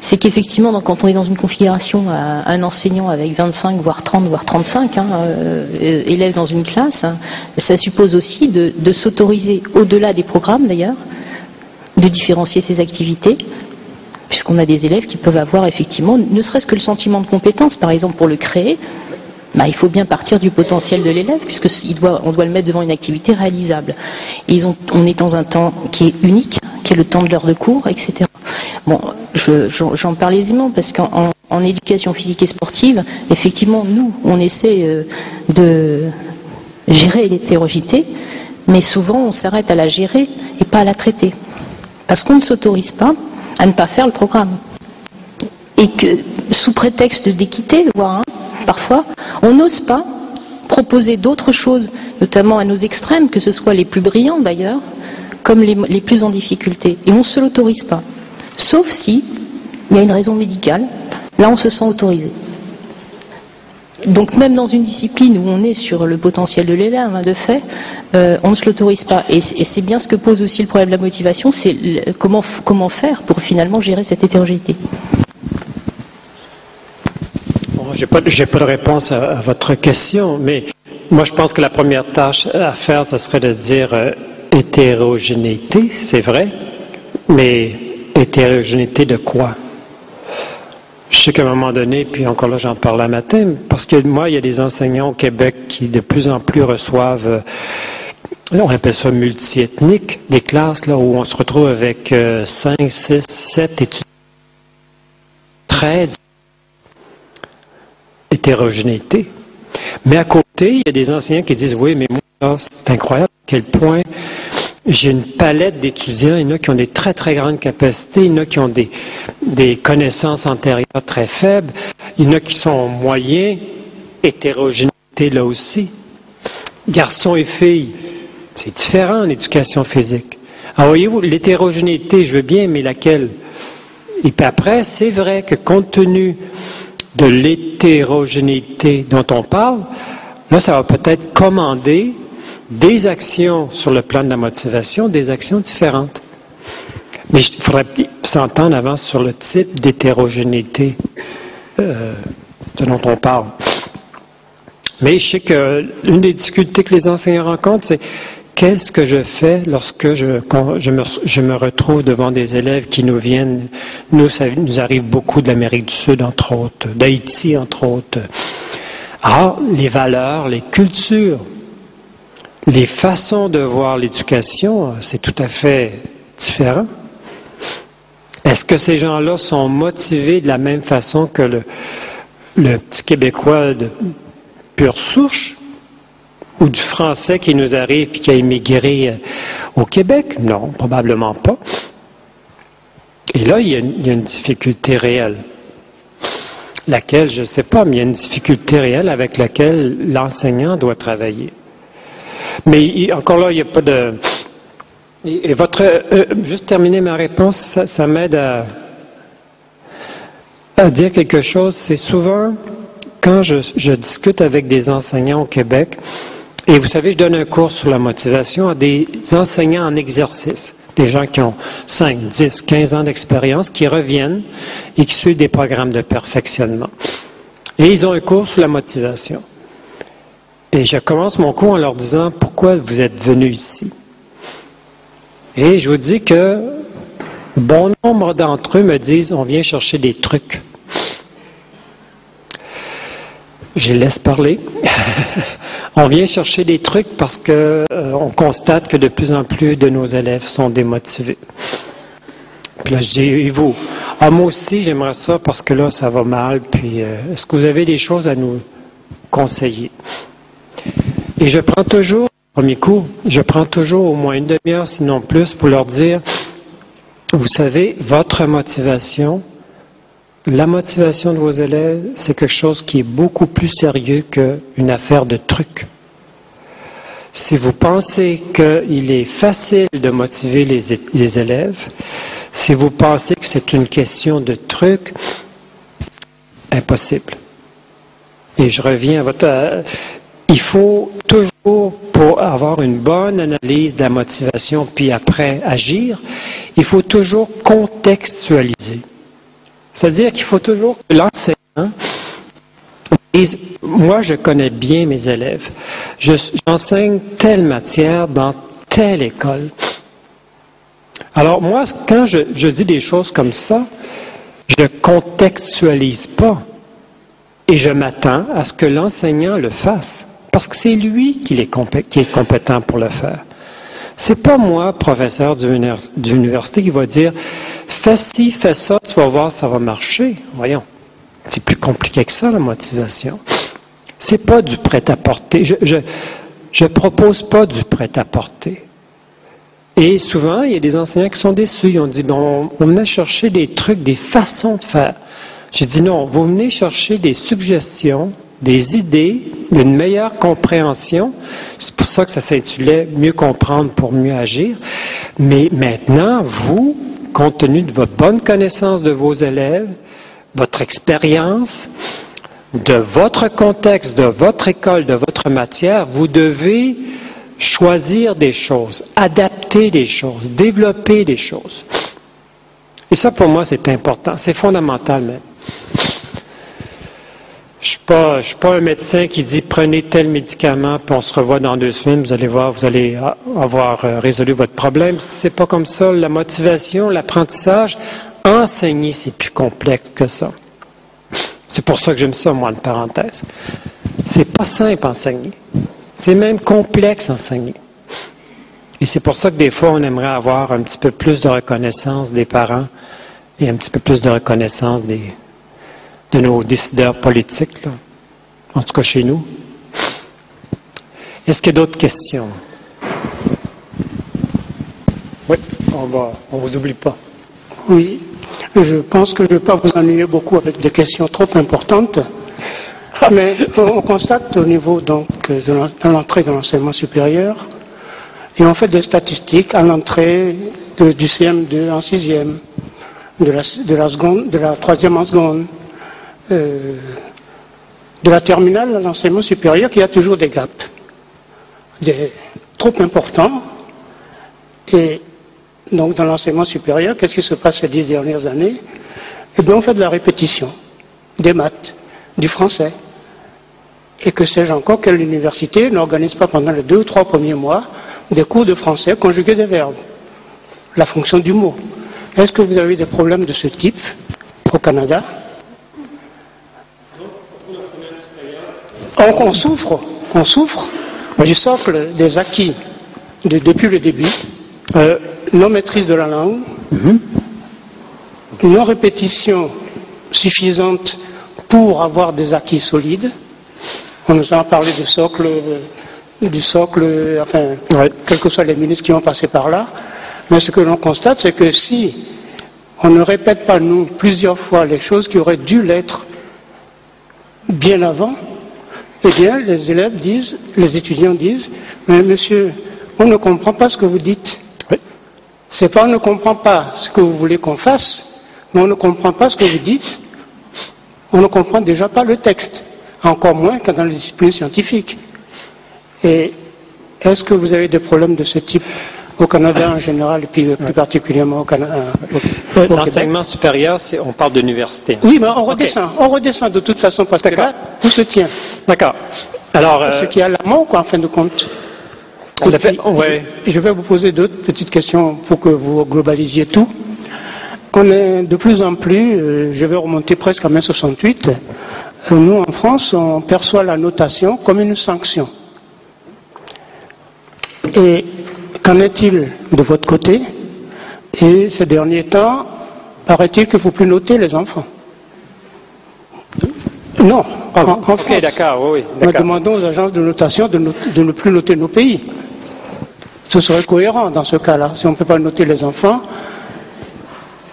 C'est qu'effectivement, quand on est dans une configuration à un enseignant avec 25, voire 30, voire 35 élèves dans une classe, ça suppose aussi de s'autoriser, au-delà des programmes d'ailleurs, de différencier ses activités, puisqu'on a des élèves qui peuvent avoir effectivement, ne serait-ce que le sentiment de compétence, par exemple pour le créer, il faut bien partir du potentiel de l'élève, puisqu'on doit le mettre devant une activité réalisable. Et on est dans un temps qui est unique, qui est le temps de l'heure de cours, etc. Bon, j'en parle aisément, parce qu'en éducation physique et sportive, effectivement, nous, on essaie de gérer l'hétérogénéité, mais souvent on s'arrête à la gérer et pas à la traiter. Parce qu'on ne s'autorise pas à ne pas faire le programme. Et que, sous prétexte d'équité, voire parfois, on n'ose pas proposer d'autres choses, notamment à nos extrêmes, que ce soit les plus brillants d'ailleurs, comme les plus en difficulté. Et on ne se l'autorise pas. Sauf si il y a une raison médicale, là on se sent autorisé. Donc même dans une discipline où on est sur le potentiel de l'élève, de fait, on ne se l'autorise pas. Et c'est bien ce que pose aussi le problème de la motivation, c'est comment faire pour finalement gérer cette hétérogénéité.
Je n'ai pas de réponse à votre question, mais moi je pense que la première tâche à faire, ce serait de se dire hétérogénéité, c'est vrai, mais hétérogénéité de quoi? Je sais qu'à un moment donné, puis encore là j'en parle un matin, parce que moi il y a des enseignants au Québec qui de plus en plus reçoivent, on appelle ça multiethnique, des classes là où on se retrouve avec 5, 6, 7 étudiants très hétérogénéité. Mais à côté, il y a des enseignants qui disent, oui, mais moi, c'est incroyable à quel point j'ai une palette d'étudiants. Il y en a qui ont des très, très grandes capacités. Il y en a qui ont des connaissances antérieures très faibles. Il y en a qui sont moyens. Hétérogénéité, là aussi. Garçons et filles, c'est différent en éducation physique. Alors, voyez-vous, l'hétérogénéité, je veux bien, mais laquelle? Et puis après, c'est vrai que compte tenu de l'hétérogénéité dont on parle, là, ça va peut-être commander des actions sur le plan de la motivation, des actions différentes. Mais il faudrait s'entendre avant sur le type d'hétérogénéité dont on parle. Mais je sais qu'une des difficultés que les enseignants rencontrent, c'est qu'est-ce que je fais lorsque je me retrouve devant des élèves qui nous viennent, ça nous arrive beaucoup de l'Amérique du Sud, entre autres, d'Haïti, entre autres. Alors, les valeurs, les cultures, les façons de voir l'éducation, c'est tout à fait différent. Est-ce que ces gens-là sont motivés de la même façon que le petit Québécois de pure souche? Ou du français qui nous arrive et qui a immigré au Québec? Non, probablement pas. Et là, il y a une difficulté réelle. Laquelle, je ne sais pas, mais il y a une difficulté réelle avec laquelle l'enseignant doit travailler. Mais encore là, il n'y a pas de... Et juste terminer ma réponse, ça m'aide à dire quelque chose. C'est souvent, quand je discute avec des enseignants au Québec, et vous savez, je donne un cours sur la motivation à des enseignants en exercice, des gens qui ont 5, 10, 15 ans d'expérience, qui reviennent et qui suivent des programmes de perfectionnement. Et ils ont un cours sur la motivation. Et je commence mon cours en leur disant « Pourquoi vous êtes venus ici? » Et je vous dis que bon nombre d'entre eux me disent « On vient chercher des trucs. » Je les laisse parler. On vient chercher des trucs parce que on constate que de plus en plus de nos élèves sont démotivés. Puis là, je dis, et vous? Ah, moi aussi, j'aimerais ça parce que là, ça va mal. Puis, est-ce que vous avez des choses à nous conseiller? Et je prends toujours, premier coup, je prends toujours au moins une demi-heure, sinon plus, pour leur dire, vous savez, votre motivation, la motivation de vos élèves, c'est quelque chose qui est beaucoup plus sérieux qu'une affaire de trucs. Si vous pensez qu'il est facile de motiver les élèves, si vous pensez que c'est une question de trucs, impossible. Et je reviens à votre... il faut toujours pour avoir une bonne analyse de la motivation, puis après agir, il faut toujours contextualiser. C'est-à-dire qu'il faut toujours que l'enseignant dise, moi je connais bien mes élèves, j'enseigne telle matière dans telle école. Alors moi, quand je dis des choses comme ça, je ne contextualise pas et je m'attends à ce que l'enseignant le fasse. Parce que c'est lui qui est compétent pour le faire. C'est pas moi, professeur d'université, qui va dire « fais ci, fais ça, tu vas voir, ça va marcher ». Voyons, c'est plus compliqué que ça, la motivation. C'est pas du prêt-à-porter. Je propose pas du prêt-à-porter. Et souvent, il y a des enseignants qui sont déçus. Ils ont dit « bon, on venait chercher des trucs, des façons de faire ». J'ai dit « non, vous venez chercher des suggestions, des idées, une meilleure compréhension. » C'est pour ça que ça s'intitulait « Mieux comprendre pour mieux agir ». Mais maintenant, vous, compte tenu de votre bonne connaissance de vos élèves, votre expérience, de votre contexte, de votre école, de votre matière, vous devez choisir des choses, adapter des choses, développer des choses. Et ça, pour moi, c'est important. C'est fondamental même. Je ne suis pas un médecin qui dit prenez tel médicament puis on se revoit dans 2 semaines, vous allez voir, vous allez avoir résolu votre problème. C'est pas comme ça. La motivation, l'apprentissage, enseigner, c'est plus complexe que ça. C'est pour ça que j'aime ça, moi, en parenthèse. C'est pas simple enseigner. C'est même complexe enseigner. Et c'est pour ça que des fois, on aimerait avoir un petit peu plus de reconnaissance des parents et un petit peu plus de reconnaissance de nos décideurs politiques, là. En tout cas chez nous. Est-ce qu'il y a d'autres questions? Oui, on vous oublie pas.
Oui, je pense que je ne vais pas vous ennuyer beaucoup avec des questions trop importantes, mais on constate au niveau donc de l'entrée de l'enseignement supérieur, et on fait des statistiques à l'entrée du CM2 en 6e, de la 3e en seconde, de la terminale à l'enseignement supérieur, qu'il y a toujours des gaps, trop importants. Et donc dans l'enseignement supérieur, qu'est-ce qui se passe ces 10 dernières années? Eh bien, on fait de la répétition, des maths, du français. Et que sais-je encore, quelle université n'organise pas pendant les 2 ou 3 premiers mois des cours de français conjugués des verbes, la fonction du mot. Est-ce que vous avez des problèmes de ce type au Canada? On souffre du socle des acquis depuis le début, non maîtrise de la langue, non répétition suffisante pour avoir des acquis solides. On nous a parlé du socle, enfin, quels que soient les ministres qui ont passé par là. Mais ce que l'on constate, c'est que si on ne répète pas, nous, plusieurs fois les choses qui auraient dû l'être bien avant, eh bien, les élèves disent, les étudiants disent, mais monsieur, on ne comprend pas ce que vous dites. C'est pas on ne comprend pas ce que vous voulez qu'on fasse, mais on ne comprend pas ce que vous dites. On ne comprend déjà pas le texte, encore moins que dans les disciplines scientifiques. Et est-ce que vous avez des problèmes de ce type au Canada en général, et puis plus particulièrement au Canada?
L'enseignement supérieur, on parle d'université.
Oui, mais on redescend de toute façon, parce que là, tout se tient.
D'accord. Alors,
ce qui est alarmant, quoi, en fin de compte. Je vais vous poser d'autres petites questions pour que vous globalisiez tout. On est de plus en plus, je vais remonter presque à mai 68, nous en France, on perçoit la notation comme une sanction. Et qu'en est-il de votre côté? Et ces derniers temps, paraît-il qu'il ne faut plus noter les enfants. Non, en France.
D'accord, oui.
Nous demandons aux agences de notation de ne plus noter nos pays. Ce serait cohérent dans ce cas-là. Si on ne peut pas noter les enfants,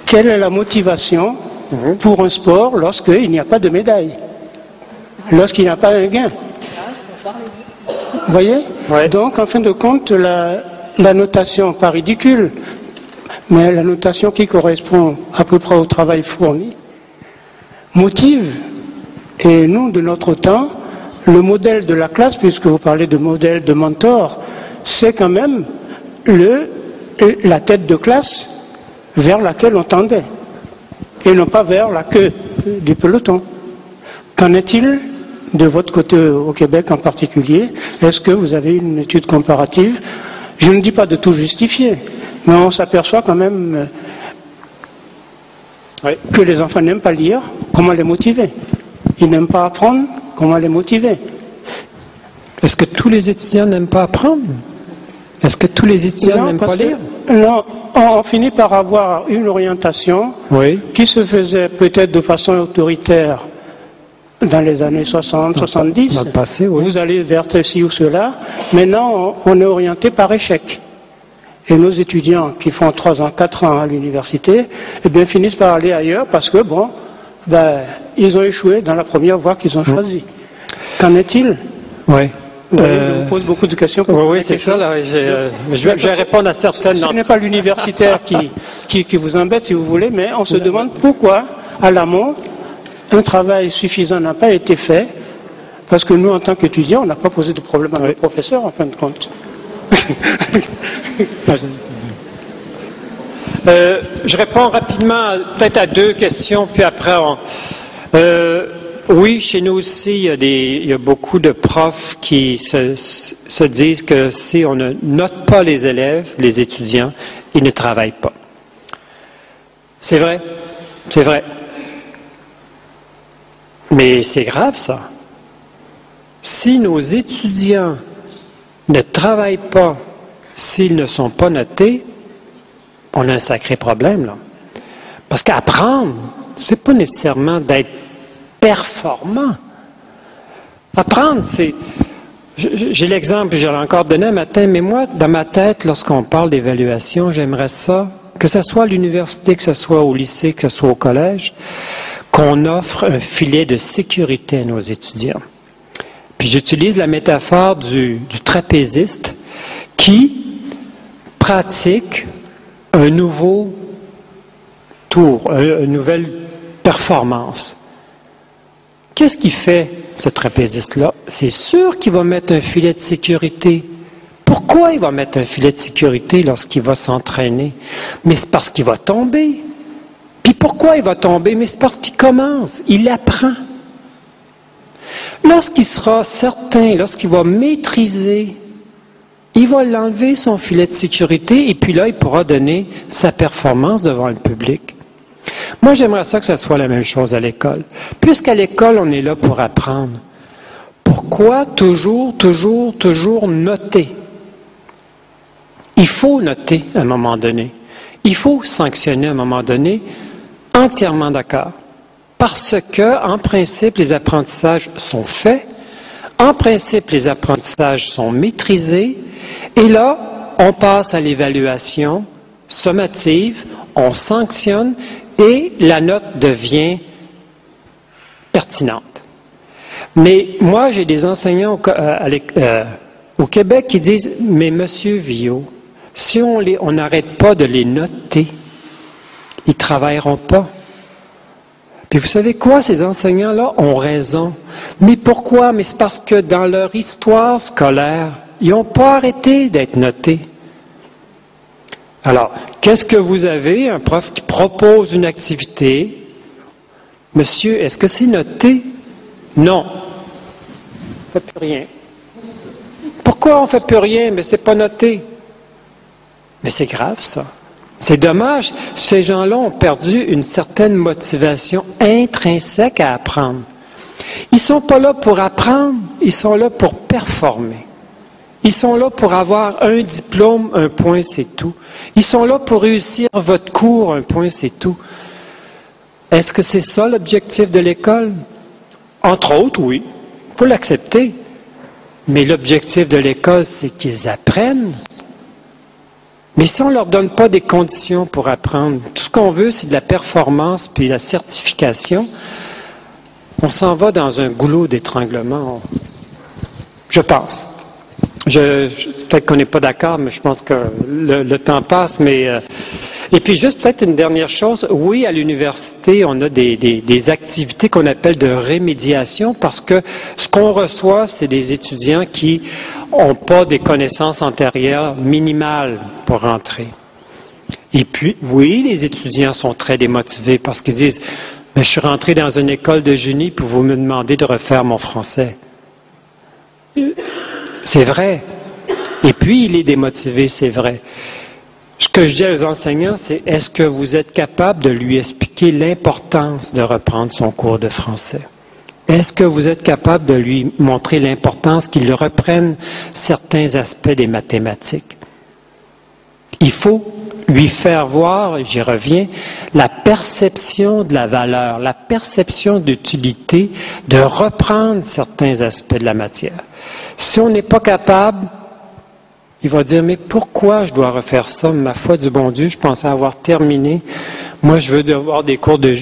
quelle est la motivation pour un sport lorsqu'il n'y a pas de médaille? Lorsqu'il n'y a pas un gain? Vous voyez? Donc, en fin de compte, la notation, pas ridicule, mais la notation qui correspond à peu près au travail fourni, motive. Et nous, de notre temps, le modèle de la classe, puisque vous parlez de modèle de mentor, c'est quand même la tête de classe vers laquelle on tendait, et non pas vers la queue du peloton. Qu'en est-il de votre côté au Québec en particulier? Est-ce que vous avez une étude comparative? Je ne dis pas de tout justifier, mais on s'aperçoit quand même que les enfants n'aiment pas lire. Comment les motiver? Ils n'aiment pas apprendre. Comment les motiver?
Est-ce que tous les étudiants n'aiment pas apprendre? Est-ce que tous les étudiants n'aiment pas lire?
Non, on finit par avoir une orientation qui se faisait peut-être de façon autoritaire dans les années 60, 70.
Dans le passé, oui.
Vous allez vers ceci ou cela. Maintenant, on est orienté par échec. Et nos étudiants qui font 3 ans, 4 ans à l'université, eh bien, finissent par aller ailleurs parce que, bon, ils ont échoué dans la première voie qu'ils ont choisie. Qu'en est-il?
Oui.
Je vous pose beaucoup de questions.
Oui, c'est ça. Là, je vais répondre à certaines.
Ce n'est pas l'universitaire qui vous embête, si vous voulez, mais on se demande pourquoi, à l'amont, un travail suffisant n'a pas été fait, parce que nous, en tant qu'étudiants, on n'a pas posé de problème à nos professeurs, en fin de compte.
Je réponds rapidement peut-être à 2 questions, puis après oui, chez nous aussi, il y a beaucoup de profs qui se disent que si on ne note pas les élèves, les étudiants, ils ne travaillent pas. C'est vrai, c'est vrai. Mais c'est grave, ça. Si nos étudiants ne travaillent pas, s'ils ne sont pas notés, on a un sacré problème, là. Parce qu'apprendre, c'est pas nécessairement d'être performant. Apprendre, c'est... J'ai l'exemple, je l'ai encore donné un matin, mais moi, dans ma tête, lorsqu'on parle d'évaluation, j'aimerais ça, que ce soit à l'université, que ce soit au lycée, que ce soit au collège, qu'on offre un filet de sécurité à nos étudiants. Puis j'utilise la métaphore du trapéziste qui pratique un nouveau tour, une nouvelle performance. Qu'est-ce qu'il fait, ce trapéziste-là? C'est sûr qu'il va mettre un filet de sécurité. Pourquoi il va mettre un filet de sécurité lorsqu'il va s'entraîner? Mais c'est parce qu'il va tomber. Puis pourquoi il va tomber? Mais c'est parce qu'il commence, il apprend. Lorsqu'il sera certain, lorsqu'il va maîtriser, il va l'enlever son filet de sécurité et puis là, il pourra donner sa performance devant le public. Moi, j'aimerais ça que ce soit la même chose à l'école. Puisqu'à l'école, on est là pour apprendre. Pourquoi toujours noter? Il faut noter à un moment donné. Il faut sanctionner à un moment donné. Entièrement d'accord. Parce que, en principe, les apprentissages sont faits. En principe, les apprentissages sont maîtrisés. Et là, on passe à l'évaluation sommative, on sanctionne et la note devient pertinente. Mais moi, j'ai des enseignants au Québec qui disent « Mais Monsieur Villot, si on n'arrête pas de les noter, ils ne travailleront pas. » Puis vous savez quoi, ces enseignants-là ont raison. Mais pourquoi? Mais c'est parce que dans leur histoire scolaire, ils n'ont pas arrêté d'être notés. Alors, qu'est-ce que vous avez? Un prof qui propose une activité. Monsieur, est-ce que c'est noté? Non. On ne fait plus rien. Pourquoi on ne fait plus rien? Mais c'est pas noté. Mais c'est grave, ça. C'est dommage. Ces gens-là ont perdu une certaine motivation intrinsèque à apprendre. Ils ne sont pas là pour apprendre, ils sont là pour performer. Ils sont là pour avoir un diplôme, un point, c'est tout. Ils sont là pour réussir votre cours, un point, c'est tout. Est-ce que c'est ça l'objectif de l'école? Entre autres, oui. Il faut l'accepter. Mais l'objectif de l'école, c'est qu'ils apprennent. Mais si on ne leur donne pas des conditions pour apprendre, tout ce qu'on veut, c'est de la performance puis la certification, on s'en va dans un goulot d'étranglement. Je pense. Peut-être qu'on n'est pas d'accord, mais je pense que le temps passe. Mais Et puis juste peut-être une dernière chose, oui, à l'université, on a des activités qu'on appelle de rémédiation parce que ce qu'on reçoit, c'est des étudiants qui n'ont pas des connaissances antérieures minimales pour rentrer. Et puis, oui, les étudiants sont très démotivés parce qu'ils disent « Mais je suis rentré dans une école de génie puis vous me demandez de refaire mon français. » C'est vrai. Et puis, il est démotivé, c'est vrai. Ce que je dis aux enseignants, c'est est-ce que vous êtes capable de lui expliquer l'importance de reprendre son cours de français? Est-ce que vous êtes capable de lui montrer l'importance qu'il reprenne certains aspects des mathématiques? Il faut lui faire voir, j'y reviens, la perception de la valeur, la perception d'utilité, de reprendre certains aspects de la matière. Si on n'est pas capable, il va dire, mais pourquoi je dois refaire ça? Ma foi du bon Dieu, je pensais avoir terminé. Moi, je veux avoir des cours de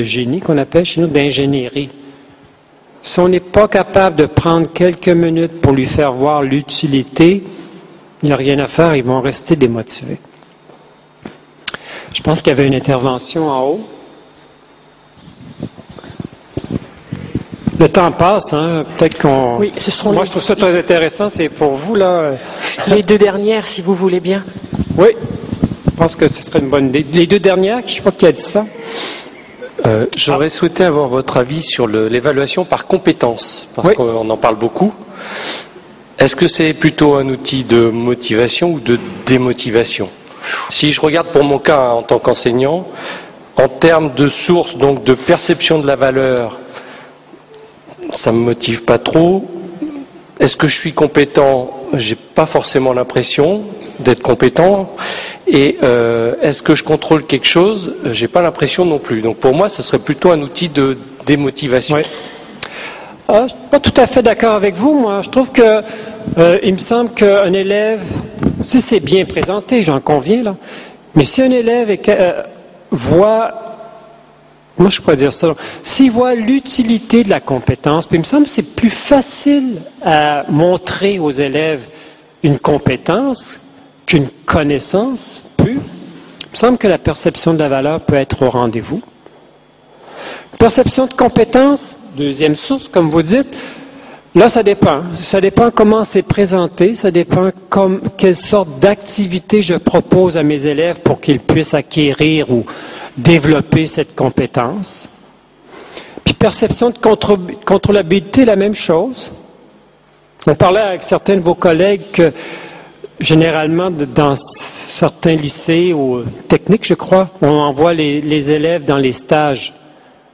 génie, qu'on appelle chez nous d'ingénierie. Si on n'est pas capable de prendre quelques minutes pour lui faire voir l'utilité, il n'y a rien à faire, ils vont rester démotivés. Je pense qu'il y avait une intervention en haut. Le temps passe, hein? Peut-être qu'on...
Oui, ce sont
Moi, je trouve ça très intéressant. C'est pour vous, là.
Les deux dernières, si vous voulez bien.
Oui, je pense que ce serait une bonne idée. Les deux dernières, je ne sais pas qui a dit ça.
J'aurais souhaité avoir votre avis sur l'évaluation par compétences, parce qu'on en parle beaucoup. Est-ce que c'est plutôt un outil de motivation ou de démotivation? Si je regarde pour mon cas en tant qu'enseignant, en termes de source, donc de perception de la valeur, ça me motive pas trop. Est-ce que je suis compétent? J'ai pas forcément l'impression d'être compétent. Et est-ce que je contrôle quelque chose? J'ai pas l'impression non plus. Donc pour moi, ce serait plutôt un outil de démotivation.
Oui. Je ne suis pas tout à fait d'accord avec vous. Moi, je trouve que il me semble qu'un élève, si c'est bien présenté, j'en conviens là, mais si un élève voit, moi je pourrais dire ça, s'il voit l'utilité de la compétence, puis il me semble que c'est plus facile à montrer aux élèves une compétence qu'une connaissance pure. Il me semble que la perception de la valeur peut être au rendez-vous. Perception de compétence, deuxième source, comme vous dites, là ça dépend. Ça dépend comment c'est présenté, ça dépend quelle sorte d'activité je propose à mes élèves pour qu'ils puissent acquérir ou développer cette compétence. Puis perception de contrôlabilité, la même chose. On parlait avec certains de vos collègues que généralement, dans certains lycées ou techniques, je crois, on envoie les élèves dans les stages.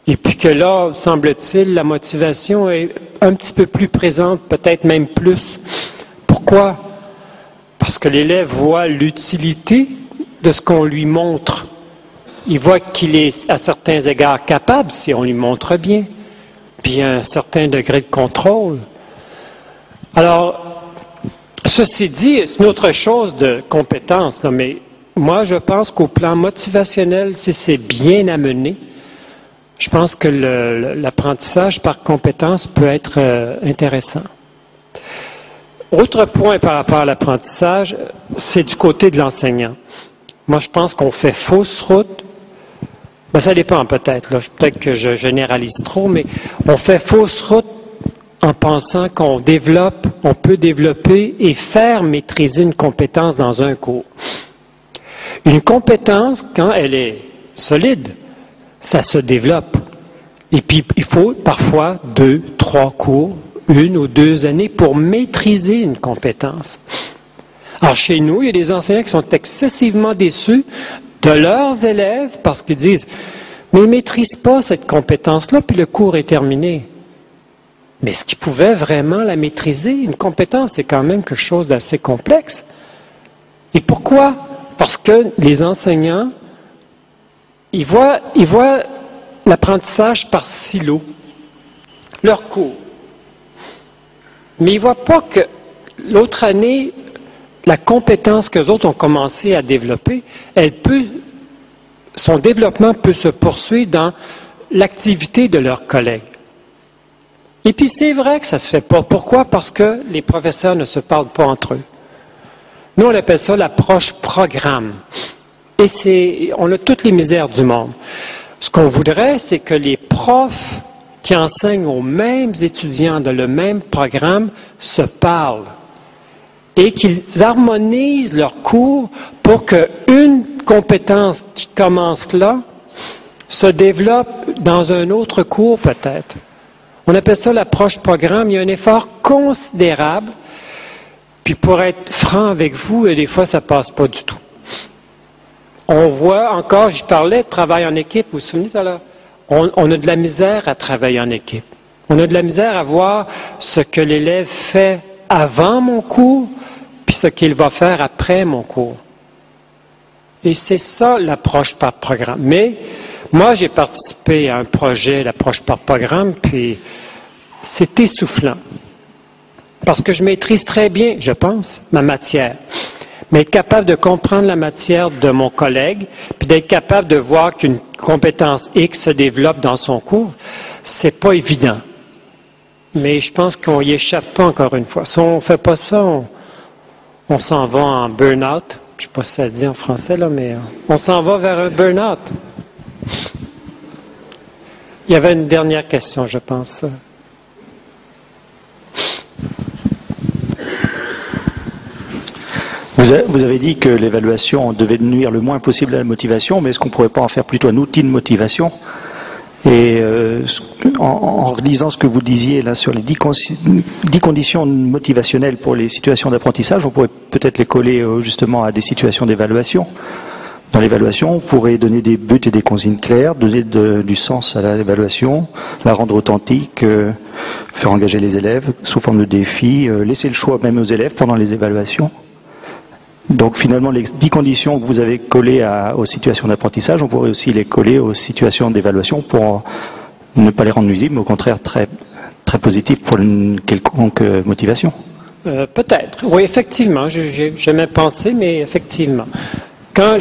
Et puis que là, semble-t-il, la motivation est un petit peu plus présente, peut-être même plus. Pourquoi? Parce que l'élève voit l'utilité de ce qu'on lui montre. Il voit qu'il est à certains égards capable, si on lui montre bien, puis un certain degré de contrôle. Alors, ceci dit, c'est une autre chose de compétence, là, mais moi, je pense qu'au plan motivationnel, si c'est bien amené, je pense que l'apprentissage par compétence peut être intéressant. Autre point par rapport à l'apprentissage, c'est du côté de l'enseignant. Moi, je pense qu'on fait fausse route. Ben, ça dépend peut-être. Peut-être que je généralise trop, mais on fait fausse route en pensant qu'on peut développer et faire maîtriser une compétence dans un cours. Une compétence, quand elle est solide, ça se développe. Et puis, il faut parfois 2, 3 cours, 1 ou 2 années pour maîtriser une compétence. Alors, chez nous, il y a des enseignants qui sont excessivement déçus de leurs élèves parce qu'ils disent « Mais ils ne maîtrisent pas cette compétence-là, puis le cours est terminé. » Mais est-ce qu'ils pouvaient vraiment la maîtriser? Une compétence, c'est quand même quelque chose d'assez complexe. Et pourquoi? Parce que les enseignants, ils voient l'apprentissage par silo, leur cours. Mais ils ne voient pas que l'autre année, la compétence qu'eux autres ont commencé à développer, son développement peut se poursuivre dans l'activité de leurs collègues. Et puis c'est vrai que ça ne se fait pas. Pourquoi? Parce que les professeurs ne se parlent pas entre eux. Nous, on appelle ça l'approche programme. Et on a toutes les misères du monde. Ce qu'on voudrait, c'est que les profs qui enseignent aux mêmes étudiants dans le même programme se parlent et qu'ils harmonisent leurs cours pour qu'une compétence qui commence là se développe dans un autre cours peut-être. On appelle ça l'approche programme. Il y a un effort considérable. Puis pour être franc avec vous, des fois, ça ne passe pas du tout. On voit encore, je parlais de travail en équipe, vous vous souvenez tout à l'heure? On a de la misère à travailler en équipe. On a de la misère à voir ce que l'élève fait avant mon cours, puis ce qu'il va faire après mon cours. Et c'est ça l'approche par programme. Mais moi, j'ai participé à un projet, l'approche par programme, puis c'est essoufflant. Parce que je maîtrise très bien, je pense, ma matière. Mais être capable de comprendre la matière de mon collègue, puis d'être capable de voir qu'une compétence X se développe dans son cours, c'est pas évident. Mais je pense qu'on y échappe pas encore une fois. Si on ne fait pas ça, on s'en va en burn-out. Je ne sais pas si ça se dit en français, là, mais on s'en va vers un burn-out. Il y avait une dernière question, je pense.
Vous avez dit que l'évaluation devait nuire le moins possible à la motivation, mais est-ce qu'on ne pourrait pas en faire plutôt un outil de motivation? Et en relisant ce que vous disiez là sur les 10 conditions motivationnelles pour les situations d'apprentissage, on pourrait peut-être les coller justement à des situations d'évaluation. Dans l'évaluation, on pourrait donner des buts et des consignes claires, donner du sens à l'évaluation, la rendre authentique, faire engager les élèves sous forme de défis, laisser le choix même aux élèves pendant les évaluations. Donc finalement, les 10 conditions que vous avez collées aux situations d'apprentissage, on pourrait aussi les coller aux situations d'évaluation pour ne pas les rendre nuisibles, mais au contraire très, très positives pour une quelconque motivation.
Peut-être. Oui, effectivement. J'ai jamais pensé, mais effectivement. Quand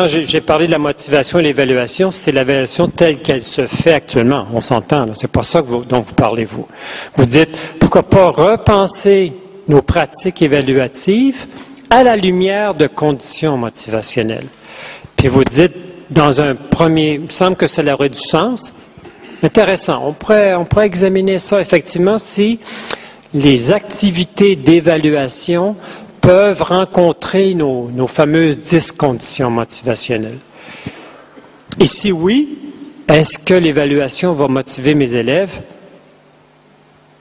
j'ai parlé de la motivation et l'évaluation, c'est l'évaluation telle qu'elle se fait actuellement. On s'entend, c'est pas ça dont vous parlez, vous. Vous dites, pourquoi pas repenser nos pratiques évaluatives à la lumière de conditions motivationnelles. Puis vous dites, dans un premier, il me semble que cela aurait du sens. Intéressant. On pourrait examiner ça, effectivement, si les activités d'évaluation peuvent rencontrer nos fameuses 10 conditions motivationnelles. Et si oui, est-ce que l'évaluation va motiver mes élèves?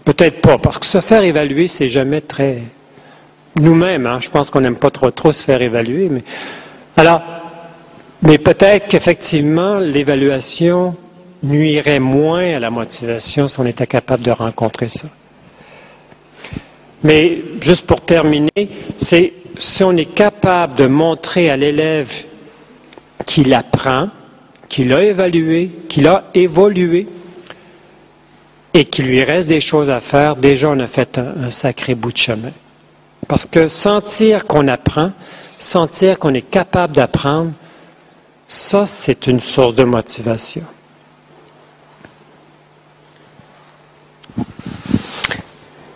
Peut-être pas, parce que se faire évaluer, c'est jamais très... Nous-mêmes, je pense qu'on n'aime pas trop se faire évaluer. Mais peut-être qu'effectivement, l'évaluation nuirait moins à la motivation si on était capable de rencontrer ça. Mais juste pour terminer, c'est si on est capable de montrer à l'élève qu'il apprend, qu'il a évalué, qu'il a évolué et qu'il lui reste des choses à faire, déjà on a fait un sacré bout de chemin. Parce que sentir qu'on apprend, sentir qu'on est capable d'apprendre, ça, c'est une source de motivation.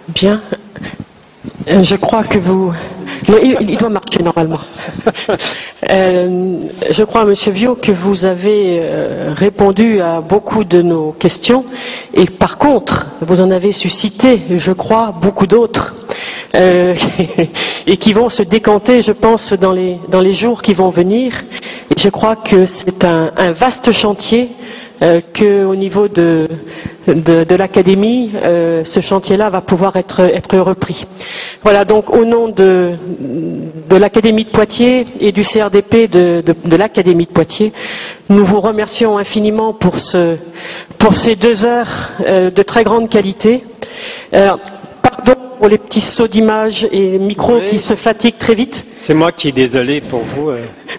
Bien. Je crois que vous... Non, il doit marcher normalement. Je crois, M. Viaud, que vous avez répondu à beaucoup de nos questions. Et par contre, vous en avez suscité, je crois, beaucoup d'autres. Et qui vont se décanter, je pense, dans les jours qui vont venir. Et je crois que c'est un vaste chantier qu'au niveau de l'académie, ce chantier-là va pouvoir être repris. Voilà, donc au nom de l'Académie de Poitiers et du CRDP de l'Académie de Poitiers, nous vous remercions infiniment pour ces 2 heures de très grande qualité. Pardon pour les petits sauts d'image et micros qui se fatiguent très vite.
C'est moi qui est désolé pour vous.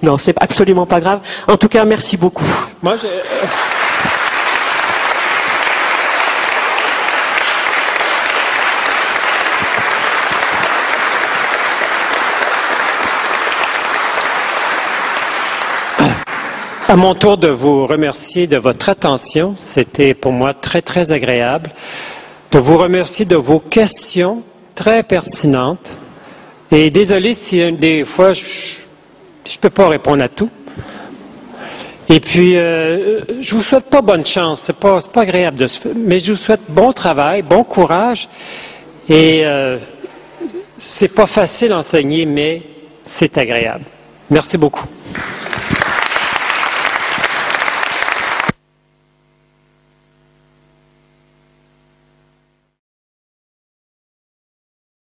Non, c'est absolument pas grave. En tout cas, merci beaucoup.
Moi, à mon tour de vous remercier de votre attention. C'était pour moi très, très agréable. De vous remercier de vos questions très pertinentes. Et désolé si des fois, je ne peux pas répondre à tout. Et puis, je vous souhaite pas bonne chance, c'est pas agréable mais je vous souhaite bon travail, bon courage. Et c'est pas facile d'enseigner, mais c'est agréable. Merci beaucoup.